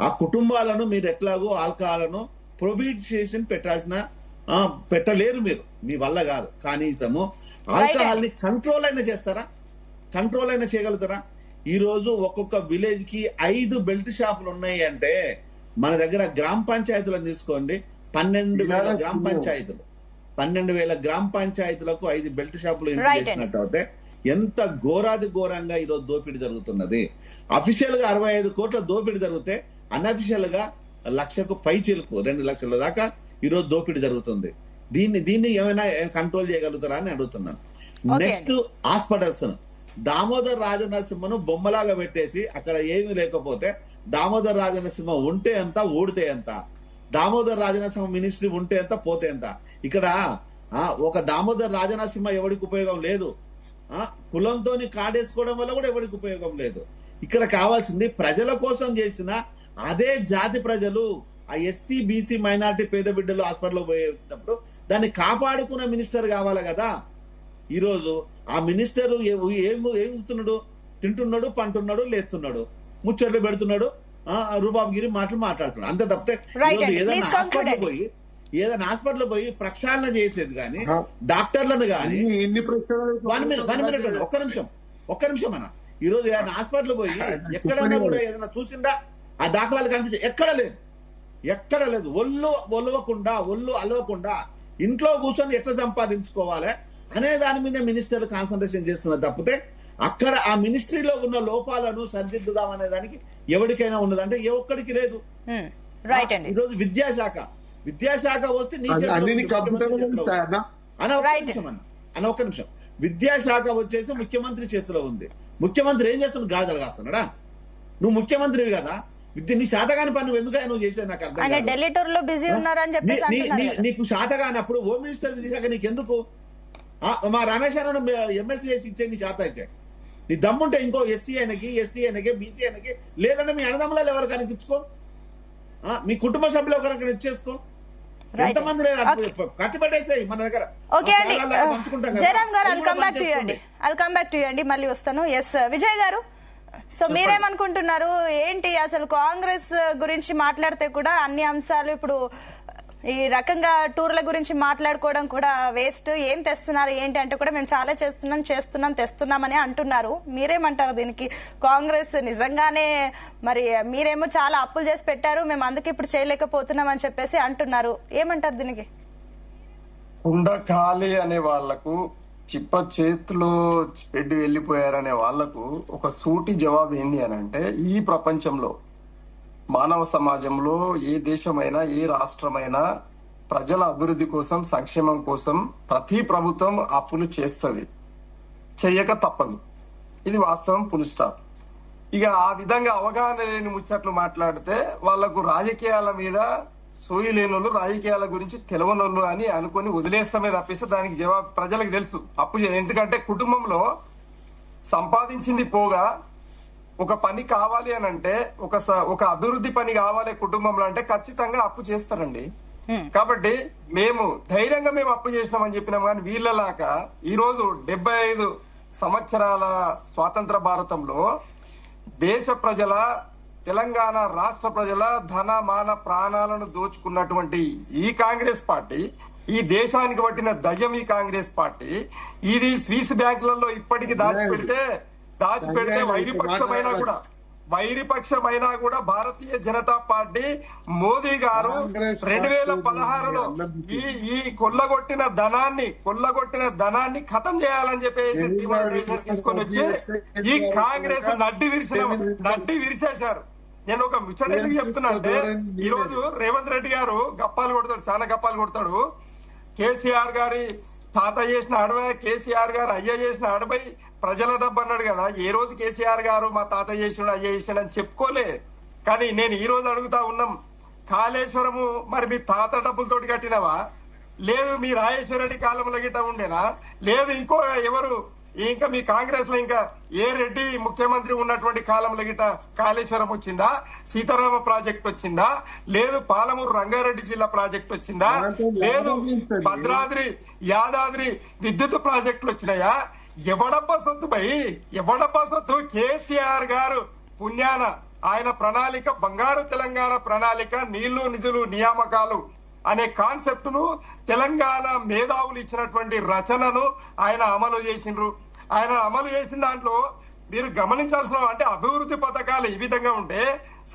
ఆ కుటుంబాలను మీరు ఎట్లాగో ఆల్కహాల్ను ప్రొహిబిషన్ పెట్టలేరు, మీరు మీ వల్ల కాదు. కనీసము ఆల్కహాల్ ని కంట్రోల్ అయినా చేస్తారా? కంట్రోల్ అయినా చేయగలుగుతారా? ఈ రోజు ఒక్కొక్క విలేజ్ కి 5 బెల్ట్ షాపులు ఉన్నాయి అంటే, మన దగ్గర గ్రామ పంచాయతీలను తీసుకోండి, 12,000 గ్రామ పంచాయతీలు, 12,000 గ్రామ పంచాయతీలకు 5 బెల్ట్ షాపులు ఎంటర్ చేసినట్టు అయితే ఎంత ఘోరాది ఘోరంగా ఈరోజు దోపిడీ జరుగుతున్నది. అఫీషియల్ గా 65 కోట్ల దోపిడీ జరిగితే, అన్అఫీషియల్ గా 1,00,000కు పై చిలుకు 2 లక్షల దాకా ఈరోజు దోపిడీ జరుగుతుంది. దీన్ని ఏమైనా కంట్రోల్ చేయగలుగుతారా అని అడుగుతున్నాను. నెక్స్ట్ హాస్పిటల్స్, దామోదర్ రాజనరసింహను బొమ్మలాగా పెట్టేసి అక్కడ ఏమీ లేకపోతే, దామోదర్ రాజనరసింహ ఉంటే ఎంత, ఊడితే ఎంత, దామోదర్ రాజనరసింహ మినిస్ట్రీ ఉంటే ఎంత, పోతే ఎంత. ఇక్కడ ఒక దామోదర్ రాజనరసింహ ఎవరికి ఉపయోగం లేదు, కులంతో కాడేసుకోవడం వల్ల కూడా ఎవరికి ఉపయోగం లేదు. ఇక్కడ కావాల్సింది ప్రజల కోసం చేసిన అదే జాతి ప్రజలు, ఆ ఎస్సీ, బీసీ, మైనార్టీ, పేద బిడ్డలు హాస్పిటల్లో పోయేటప్పుడు దాన్ని కాపాడుకున్న మినిస్టర్ కావాలి కదా. ఈ రోజు ఆ మినిస్టర్ ఏం చూస్తున్నాడు? తింటున్నాడు, పంటున్నాడు, లేస్తున్నాడు, ముచ్చట్లు పెడుతున్నాడు, రూబాబుగిరి మాటలు మాట్లాడుతున్నాడు, అంతే తప్పితే ఏదైనా హాస్పిటల్ పోయి ప్రక్షాళన చేసేది కానీ, డాక్టర్లను కానీ. ఒక్క నిమిషం అన్న, ఈ రోజు ఏదైనా హాస్పిటల్ పోయి ఎక్కడన్నా కూడా ఏదైనా చూసిందా? ఆ దాఖలాలు కనిపించే ఎక్కడ లేదు. ఒళ్ళు అలవకుండా ఇంట్లో కూర్చొని ఎట్లా సంపాదించుకోవాలి అనే దాని మీద మినిస్టర్లు కాన్సన్ట్రేషన్ చేస్తున్నారు తప్పితే, అక్కడ ఆ మినిస్ట్రీలో ఉన్న లోపాలను సరిదిద్దుదాం అనే దానికి ఎవరికైనా ఉన్నదంటే ఏ ఒక్కడికి లేదు. ఈరోజు విద్యాశాఖ వస్తే ఒక్క నిమిషం, విద్యాశాఖ వచ్చేసి ముఖ్యమంత్రి చేతిలో ఉంది. ముఖ్యమంత్రి ఏం చేస్తున్నాడు? గాజలు కాస్తున్నాడా? నువ్వు ముఖ్యమంత్రివి కదా, నీ శాతగాని పని ఎందుకు నువ్వు చేసేది నాకు అర్థం కాదు. నీకు శాతగానప్పుడు హోమ్ మినిస్టర్ విద్యాశాఖ నీకెందుకు? మా రమేష్ అన్న ఎంఎస్సీ చేసి ఇచ్చే నీ శాత అయితే, నీ దమ్ముంటే ఇంకో ఎస్సీ అయినకి, ఎస్టీ అయినకి, బీసీ అయినకి, లేదంటే మీ అన్నదమ్ములలో ఎవరికైనా ఇచ్చుకో, మీ కుటుంబ సభ్యులు ఎవరికైనా ఇచ్చేసుకో. ఎంతమంది కట్టిపట్టేసాయి మన దగ్గర. జయరామ్ గారు, I'll come back to you అండి, మళ్ళీ వస్తాను. ఎస్ విజయ్ గారు, సో మీరేమనుకుంటున్నారు ఏంటి అసలు కాంగ్రెస్ గురించి మాట్లాడితే కూడా అన్ని అంశాలు ఇప్పుడు ఈ రకంగా టూర్ల గురించి మాట్లాడుకోవడం కూడా వేస్ట్, ఏం తెస్తున్నారు ఏంటి అంటే కూడా మేము చాలా తెస్తున్నామని అంటున్నారు. మీరేమంటారు దీనికి? కాంగ్రెస్ నిజంగానే మరి మీరేమో చాలా అప్పులు చేసి పెట్టారు, మేము అందుకే ఇప్పుడు చేయలేకపోతున్నాం అని చెప్పేసి అంటున్నారు. ఏమంటారు దీనికి? కుండ ఖాళీ అనే వాళ్లకు, చిప్ప చేతిలో పెట్టి వెళ్లిపోయారనే వాళ్లకు ఒక సూటి జవాబు ఏంది అని అంటే, ఈ ప్రపంచంలో మానవ సమాజంలో ఏ దేశమైనా ఏ రాష్ట్రమైనా ప్రజల అభివృద్ధి కోసం, సంక్షేమం కోసం ప్రతి ప్రభుత్వం అప్పులు చేస్తుంది, చెయ్యక తప్పదు. ఇది వాస్తవం, ఫుల్ స్టాప్. ఇక ఆ విధంగా అవగాహన లేని ముచ్చట్లు మాట్లాడితే వాళ్లకు రాజకీయాల మీద సోయి లేనోళ్ళు, రాజకీయాల గురించి తెలవనోళ్ళు అని అనుకుని వదిలేస్తామే తప్పిస్తే దానికి జవాబు ప్రజలకు తెలుసు. అప్పు ఎందుకంటే కుటుంబంలో సంపాదించింది పోగా ఒక పని కావాలి అని అంటే, ఒక అభివృద్ధి పని కావాలి కుటుంబంలో అంటే ఖచ్చితంగా అప్పు చేస్తారండి. కాబట్టి మేము ధైర్యంగా అప్పు చేసినామని చెప్పినాం. కానీ వీళ్ళలాగా ఈ రోజు 75 సంవత్సరాల స్వాతంత్ర భారతంలో దేశ ప్రజల, తెలంగాణ రాష్ట్ర ప్రజల ధన మాన ప్రాణాలను దోచుకున్నటువంటి ఈ కాంగ్రెస్ పార్టీ, ఈ దేశానికి పట్టిన దయ్యం ఈ కాంగ్రెస్ పార్టీ, ఇది స్విస్ బ్యాంకులలో ఇప్పటికీ దాచిపెడితే వైరిపక్షమైనా కూడా భారతీయ జనతా పార్టీ మోదీ గారు 2016లో ఈ కొల్లగొట్టిన ధనాన్ని ఖతం చేయాలని చెప్పేసి తీసుకొని వచ్చి ఈ కాంగ్రెస్ నడ్డి విరిచేశారు. నేను ఒక ముచ్చట ఎందుకు చెప్తున్నా అంటే, ఈ రోజు రేవంత్ రెడ్డి గారు గప్పాలు కొడతాడు, చాలా గప్పాలు కొడతాడు. కేసీఆర్ గారి తాత చేసిన అడవై, కేసీఆర్ గారు అయ్య చేసిన అడవై ప్రజల డబ్బు అన్నాడు కదా. ఏ రోజు కేసీఆర్ గారు మా తాత చేసినాడు, అయ్య చేసినాడు అని చెప్పుకోలే. కానీ నేను ఈ రోజు అడుగుతా ఉన్నాం, కాళేశ్వరము మరి మీ తాత డబ్బులతోటి కట్టినవా? లేదు మీ రాజేశ్వర రెడ్డి కాలంలో గిట్ట ఉండేనా? లేదు ఇంకో ఎవరు ఇంకా మీ కాంగ్రెస్ లో ఇంకా ఏ రెడ్డి ముఖ్యమంత్రి ఉన్నటువంటి కాలంలో గిట్ట కాళేశ్వరం వచ్చిందా? సీతారామ ప్రాజెక్ట్ వచ్చిందా? లేదు పాలమూరు రంగారెడ్డి జిల్లా ప్రాజెక్ట్ వచ్చిందా? లేదు భద్రాద్రి యాదాద్రి విద్యుత్ ప్రాజెక్టులు వచ్చినాయా? ఎవడబ్బా సొత్తు? కేసీఆర్ గారు పుణ్యాన ఆయన ప్రణాళిక, బంగారు తెలంగాణ ప్రణాళిక, నీళ్లు నిధులు నియామకాలు అనే కాన్సెప్ట్ ను, తెలంగాణ మేధావులు ఇచ్చినటువంటి రచనను ఆయన అమలు చేసిండ్రు. ఆయన అమలు చేసిన దాంట్లో మీరు గమనించాల్సిన అంటే, అభివృద్ధి పథకాలు ఈ విధంగా ఉంటే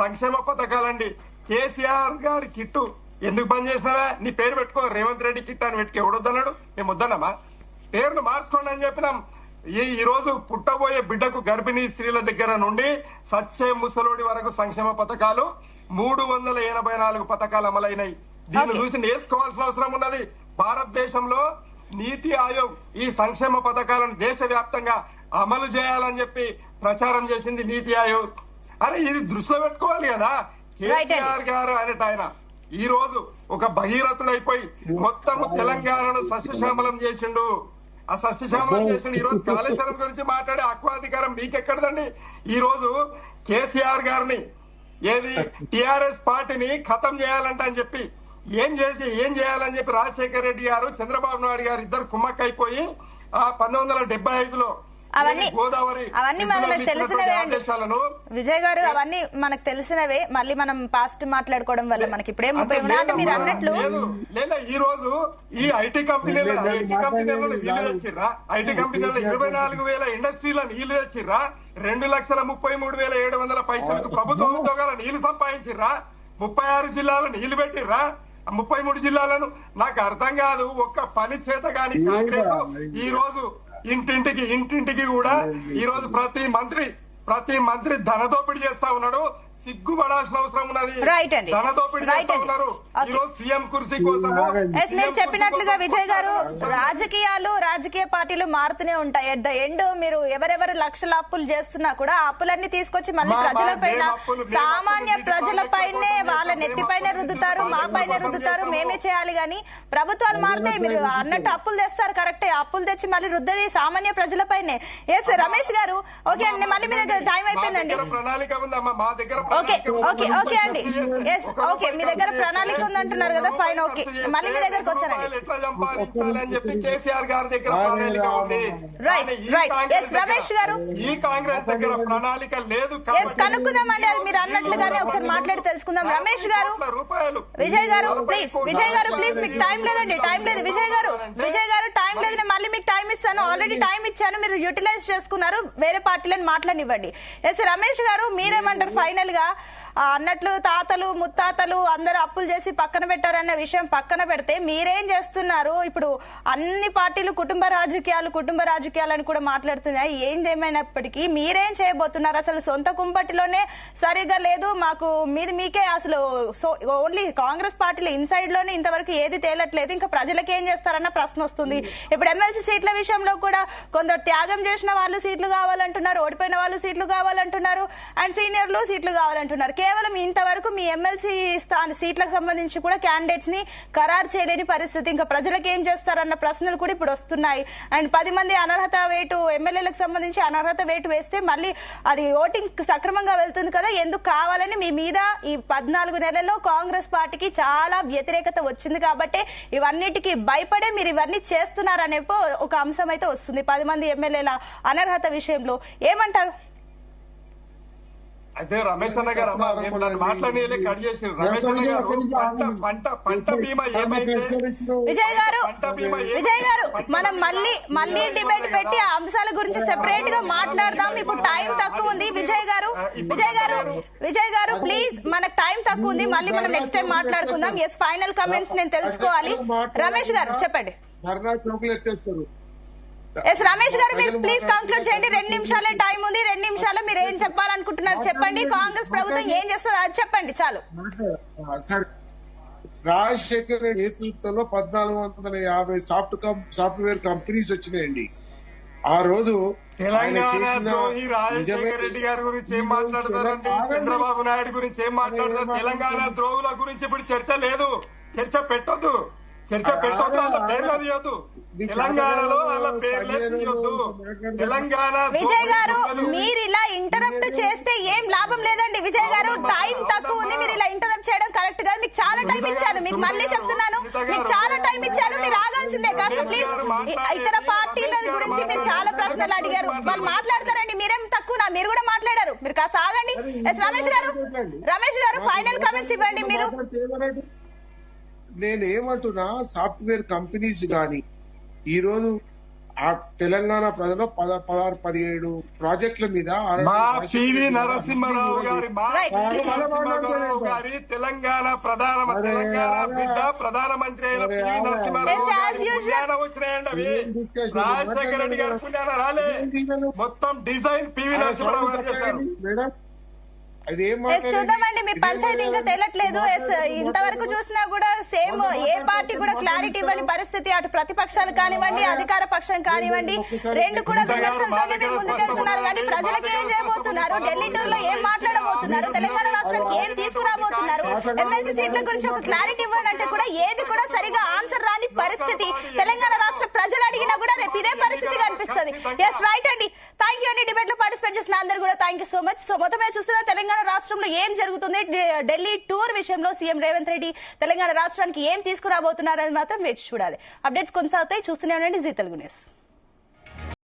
సంక్షేమ పథకాలండి. కేసీఆర్ గారి కిట్టు ఎందుకు బంద్ చేసినావా? నీ పేరు పెట్టుకో, రేవంత్ రెడ్డి కిట్ అని పెట్టుకో. ఎవడొద్దన్నాడు? మేము వద్దన్నామా? పేర్లు మార్చుకోండి అని చెప్పినాం. ఈ రోజు పుట్టబోయే బిడ్డకు గర్భిణీ స్త్రీల దగ్గర నుండి సచ్చే ముసలోడి వరకు సంక్షేమ పథకాలు 384 పథకాలు అమలైనాయి. దీన్ని చూసి నేర్చుకోవాల్సిన అవసరం ఉన్నది. భారతదేశంలో నీతి ఆయోగ్ ఈ సంక్షేమ పథకాలను దేశవ్యాప్తంగా అమలు చేయాలని చెప్పి ప్రచారం చేసింది నీతి ఆయోగ్. అరే ఇది దృష్టిలో పెట్టుకోవాలి కదా. కేసీఆర్ గారు ఆయన ఈ రోజు ఒక భగీరథుడైపోయి మొత్తం తెలంగాణను సస్యశ్యామలం చేసిండు. ఆ సస్యశ్యామలం చేసిండు. ఈ రోజు కాళేశ్వరం గురించి మాట్లాడే హక్కు మీకెక్కడదండి? ఈ రోజు కేసీఆర్ గారిని ఏది టిఆర్ఎస్ పార్టీని ఖతం చేయాలంట అని చెప్పి ఏం చేయాలని చెప్పి రాజశేఖర రెడ్డి గారు, చంద్రబాబు నాయుడు గారు ఇద్దరు కుమ్మక్కైపోయి ఆ 1975లో అవన్నీ మనకు తెలిసినవే అండి విజయ్ గారు, అవన్నీ మనకు తెలిసినవే. మళ్ళీ మనం పాస్ట్ మాట్లాడుకోవడం వల్ల మనకి ఇప్పుడేం ఉపయోగం? మీరు అన్నట్లు లేదా ఈ రోజు ఈ ఐటీ కంపెనీలలో ఇల్లు తెచ్చిర్రా? ఐటీ కంపెనీలలో 24,000 ఇండస్ట్రీలను ఇల్లు తెచ్చిర్రా? 2,33,700 పైసలకు ప్రభుత్వ ఉద్యోగాల నీళ్లు సంపాదించిర్రా? 36 జిల్లాలను నీళ్లు పెట్టిర్రా? 33 జిల్లాలను నాకు అర్థం కాదు. ఒక్క పని చేత గాని కాంగ్రెస్ ఈ రోజు ఇంటింటికి కూడా ఈ రోజు ప్రతి మంత్రి ధనదోపిడి చేస్తా ఉన్నాడు. సిగ్గుపడాల్సిన అవసరం ఉన్నది. ధనదోపిడి చేస్తా ఉన్నారు ఈ రోజు సీఎం కుర్సీ కోసం. మీరు చెప్పినట్లుగా విజయ్ గారు, రాజకీయ పార్టీలు మారుతూనే ఉంటాయి. ఎట్ ద ఎండ్ మీరు ఎవరెవరు లక్షల అప్పులు చేస్తున్నా కూడా ఆ అప్పులన్నీ తీసుకొచ్చి మళ్ళీ ప్రజలపైన, సామాన్య ప్రజలపైనే వాళ్ళ నెత్తిపైన రుద్దుతారు, మా పైన రుద్దుతారు, మేమే చేయాలి గానీ ప్రభుత్వాలు మారితే మీరు అన్నట్టు అప్పులు తెస్తారు కరెక్టే, అప్పులు తెచ్చి మళ్ళీ రుద్దది సామాన్య ప్రజలపైనే. ఎస్ రమేష్ గారు, ఓకే అండి, మళ్ళీ మీ దగ్గర టైం అయిపోయిందండి. ఓకే ఓకే అండి, ఎస్ ఓకే, మీ దగ్గర ప్రణాళిక ఉందంటున్నారు కదా, ఫైన్, ఓకే, మళ్ళీ మీ దగ్గరకు వస్తానండి. రైట్ రైట్, ఎస్ రమేష్ గారు, ఈ కాంగ్రెస్ దగ్గర ప్రణాళిక లేదు, కనుక్కుందామండి, అది మీరు అన్నట్లుగానే ఒకసారి మాట్లాడి తెలుసుకుందాం. రమేష్ గారు, విజయ్ గారు ప్లీజ్, విజయ్ గారు ప్లీజ్, మీకు టైం లేదండి, టైం లేదు విజయ్ గారు, విజయ్ గారు టైం లేదు, నేను మళ్ళీ మీకు టైం ఇస్తాను, ఆల్రెడీ టైం ఇచ్చాను, మీరు యూటిలైజ్ చేసుకున్నారు, వేరే పార్టీలను మాట్లాడివ్వండి. ఎస్ రమేష్ గారు, మీరేమంటారు ఫైనల్ గా? అన్నట్లు తాతలు ముత్తాతలు అందరూ అప్పులు చేసి పక్కన పెట్టారన్న విషయం పక్కన పెడితే మీరేం చేస్తున్నారు? ఇప్పుడు అన్ని పార్టీలు కుటుంబ రాజకీయాలని కూడా మాట్లాడుతున్నాయి. ఏందేమైనప్పటికీ మీరేం చేయబోతున్నారు? అసలు సొంత కుంపటిలోనే సరిగా లేదు, మాకు మీకే అసలు ఓన్లీ కాంగ్రెస్ పార్టీలో ఇన్సైడ్ లోనే ఇంతవరకు ఏది తేలట్లేదు, ఇంకా ప్రజలకు ఏం చేస్తారన్న ప్రశ్న వస్తుంది. ఇప్పుడు ఎమ్మెల్సీ సీట్ల విషయంలో కూడా కొందరు త్యాగం చేసిన వాళ్ళు సీట్లు కావాలంటున్నారు, ఓడిపోయిన వాళ్ళు సీట్లు కావాలంటున్నారు, అండ్ సీనియర్లు సీట్లు కావాలంటున్నారు. కేవలం ఇంతవరకు మీ ఎమ్మెల్సీ సీట్లకు సంబంధించి కూడా క్యాండిడేట్స్ ని ఖరారు చేయలేని పరిస్థితి, ఇంకా ప్రజలకు ఏం చేస్తారన్న ప్రశ్నలు కూడా ఇప్పుడు వస్తున్నాయి. అండ్ 10 మంది అనర్హత వేటు ఎమ్మెల్యేలకు సంబంధించి అనర్హత వేటు వేస్తే మళ్ళీ అది ఓటింగ్ సక్రమంగా వెళ్తుంది కదా, ఎందుకు కావాలని మీ మీద ఈ 14 నెలల్లో కాంగ్రెస్ పార్టీకి చాలా వ్యతిరేకత వచ్చింది కాబట్టి ఇవన్నిటికీ భయపడే మీరు ఇవన్నీ చేస్తున్నారనే ఒక అంశం అయితే వస్తుంది 10 మంది ఎమ్మెల్యేల అనర్హత విషయంలో. ఏమంటారు? అయితే రమేష్ అన్న గారు మాట్లాడి కట్ చేసిన రమేష్ అన్న గారు పంట బీమా ఏమైతే విజయ్ గారు మనం మళ్ళీ డిబేట్ పెట్టి ఆ అంశాల గురించి సెపరేట్ గా మాట్లాడదాం. ఇప్పుడు టైం తక్కువ ఉంది. విజయ్ గారు ప్లీజ్, మనకు టైం తక్కువ ఉంది, మళ్ళీ మనం నెక్స్ట్ టైం మాట్లాడుకుందాం. ఎస్ ఫైనల్ కమెంట్స్ నేను తెలుసుకోవాలి. రమేష్ గారు చెప్పండి. ఎస్ రమేష్ గారు, మీరు ప్లీజ్ కంక్లూడ్ చేయండి. 2 నిమిషాలే టైం ఉంది, 2 నిమిషాలు మీరు ఏం చెప్పాలనుకుంటున్నారు చెప్పండి. కాంగ్రెస్ ప్రభుత్వం ఏం చేస్తుంది అది చెప్పండి చాలు. రాజశేఖర్ రెడ్డి నేతృత్వంలో 1450 సాఫ్ట్వేర్ కంపెనీస్ వచ్చినాయండి. ఆ రోజు తెలంగాణ ద్రోహి రాజశేఖర రెడ్డి గారి గురించి ఏం మాట్లాడతారండి? చంద్రబాబు నాయుడు గురించి ఏం మాట్లాడతారు? తెలంగాణ ద్రోహుల గురించి ఇప్పుడు చర్చ లేదు, చర్చ పెట్టొద్దు, వాళ్ళ పేర్లు తీయొద్దు, తెలంగాణలో వాళ్ళ పేర్లే తీయొద్దు. తెలంగాణ విజయ్ గారు, మీరు ఇలా ఇంటరప్ట్ చేస్తే ఏం లాభం లేదండి. విజయ్ గారు టైం తక్కువ ఉంది, మీరు ఇలా ఇంటరప్ట్ చేయడం కరెక్ట్ కాదు. మీకు చాలా టైం ఇచ్చాను, మీకు మళ్ళీ చెప్తున్నాను, మీకు చాలా టైం ఇచ్చాను, మీరు ఆగాల్సిందే కాస్త ప్లీజ్. ఇతర పార్టీల గురించి మీరు చాలా ప్రశ్నలు అడిగారు, వాళ్ళు మాట్లాడతారండి, మీరేం తక్కువ, మీరు కూడా మాట్లాడారు, మీరు కాస్త ఆగండి. రమేష్ గారు ఫైనల్ కామెంట్స్ ఇవ్వండి. మీరు నేనేమంటున్నా, సాఫ్ట్వేర్ కంపెనీస్ గాని ఈ రోజు ఆ తెలంగాణ ప్రజలు 16-17 ప్రాజెక్టుల మీద పివి నరసింహారావు గారి తెలంగాణ బిడ్డ ప్రధానమంత్రి అయిన పివి నరసింహారావు వచ్చినాయండి. అవి రాజశేఖర రెడ్డి గారు పుణ్యాన రాలే, మొత్తం డిజైన్ పివి నరసింహారావు గారు చేశారు. చూద్దామండి, మీ పంచాయతీ ఇంకా తెలియట్లేదు. ఇంతవరకు చూసినా కూడా సేమ్ ఏ పార్టీ కూడా క్లారిటీ ఇవ్వని పరిస్థితి. అటు ప్రతిపక్షాలు కానివ్వండి, అధికార పక్షం కానివ్వండి, రెండు కూడా విమర్శలతోనే మీరు ముందుకెళ్తున్నారు. కానీ ప్రజలకు ఏం చేయబోతున్నారు? ఢిల్లీ టూర్ లో ఏం మాట్లాడబోతున్నారు? తెలంగాణ రాష్ట్రానికి ఏం తీసుకురాబోతున్నారు? ఎమ్మెల్సీ సీట్ల గురించి ఒక క్లారిటీ ఇవ్వండి అంటే కూడా ఏది కూడా సరిగా ఆన్సర్ రాని పరిస్థితి. తెలంగాణ రాష్ట్ర ప్రజలు అడిగినా కూడా రేపు ఇదే పరిస్థితి కనిపిస్తుంది. ఎస్ రైట్ అండి, థ్యాంక్ యూ అండి. డిబేట్ లో పార్టిసిపేట్ చేసిన అందరూ కూడా thank you so much. So మొత్తమే చూస్తున్న తెలంగాణ రాష్ట్రంలో ఏం జరుగుతుంది, ఢిల్లీ టూర్ విషయంలో సీఎం రేవంత్ రెడ్డి తెలంగాణ రాష్ట్రానికి ఏం తీసుకురాబోతున్నారని మాత్రం వేచి చూడాలి. అప్డేట్స్ కొనసాగుతాయి, చూస్తూనే ఉండండి జీ తెలుగు న్యూస్.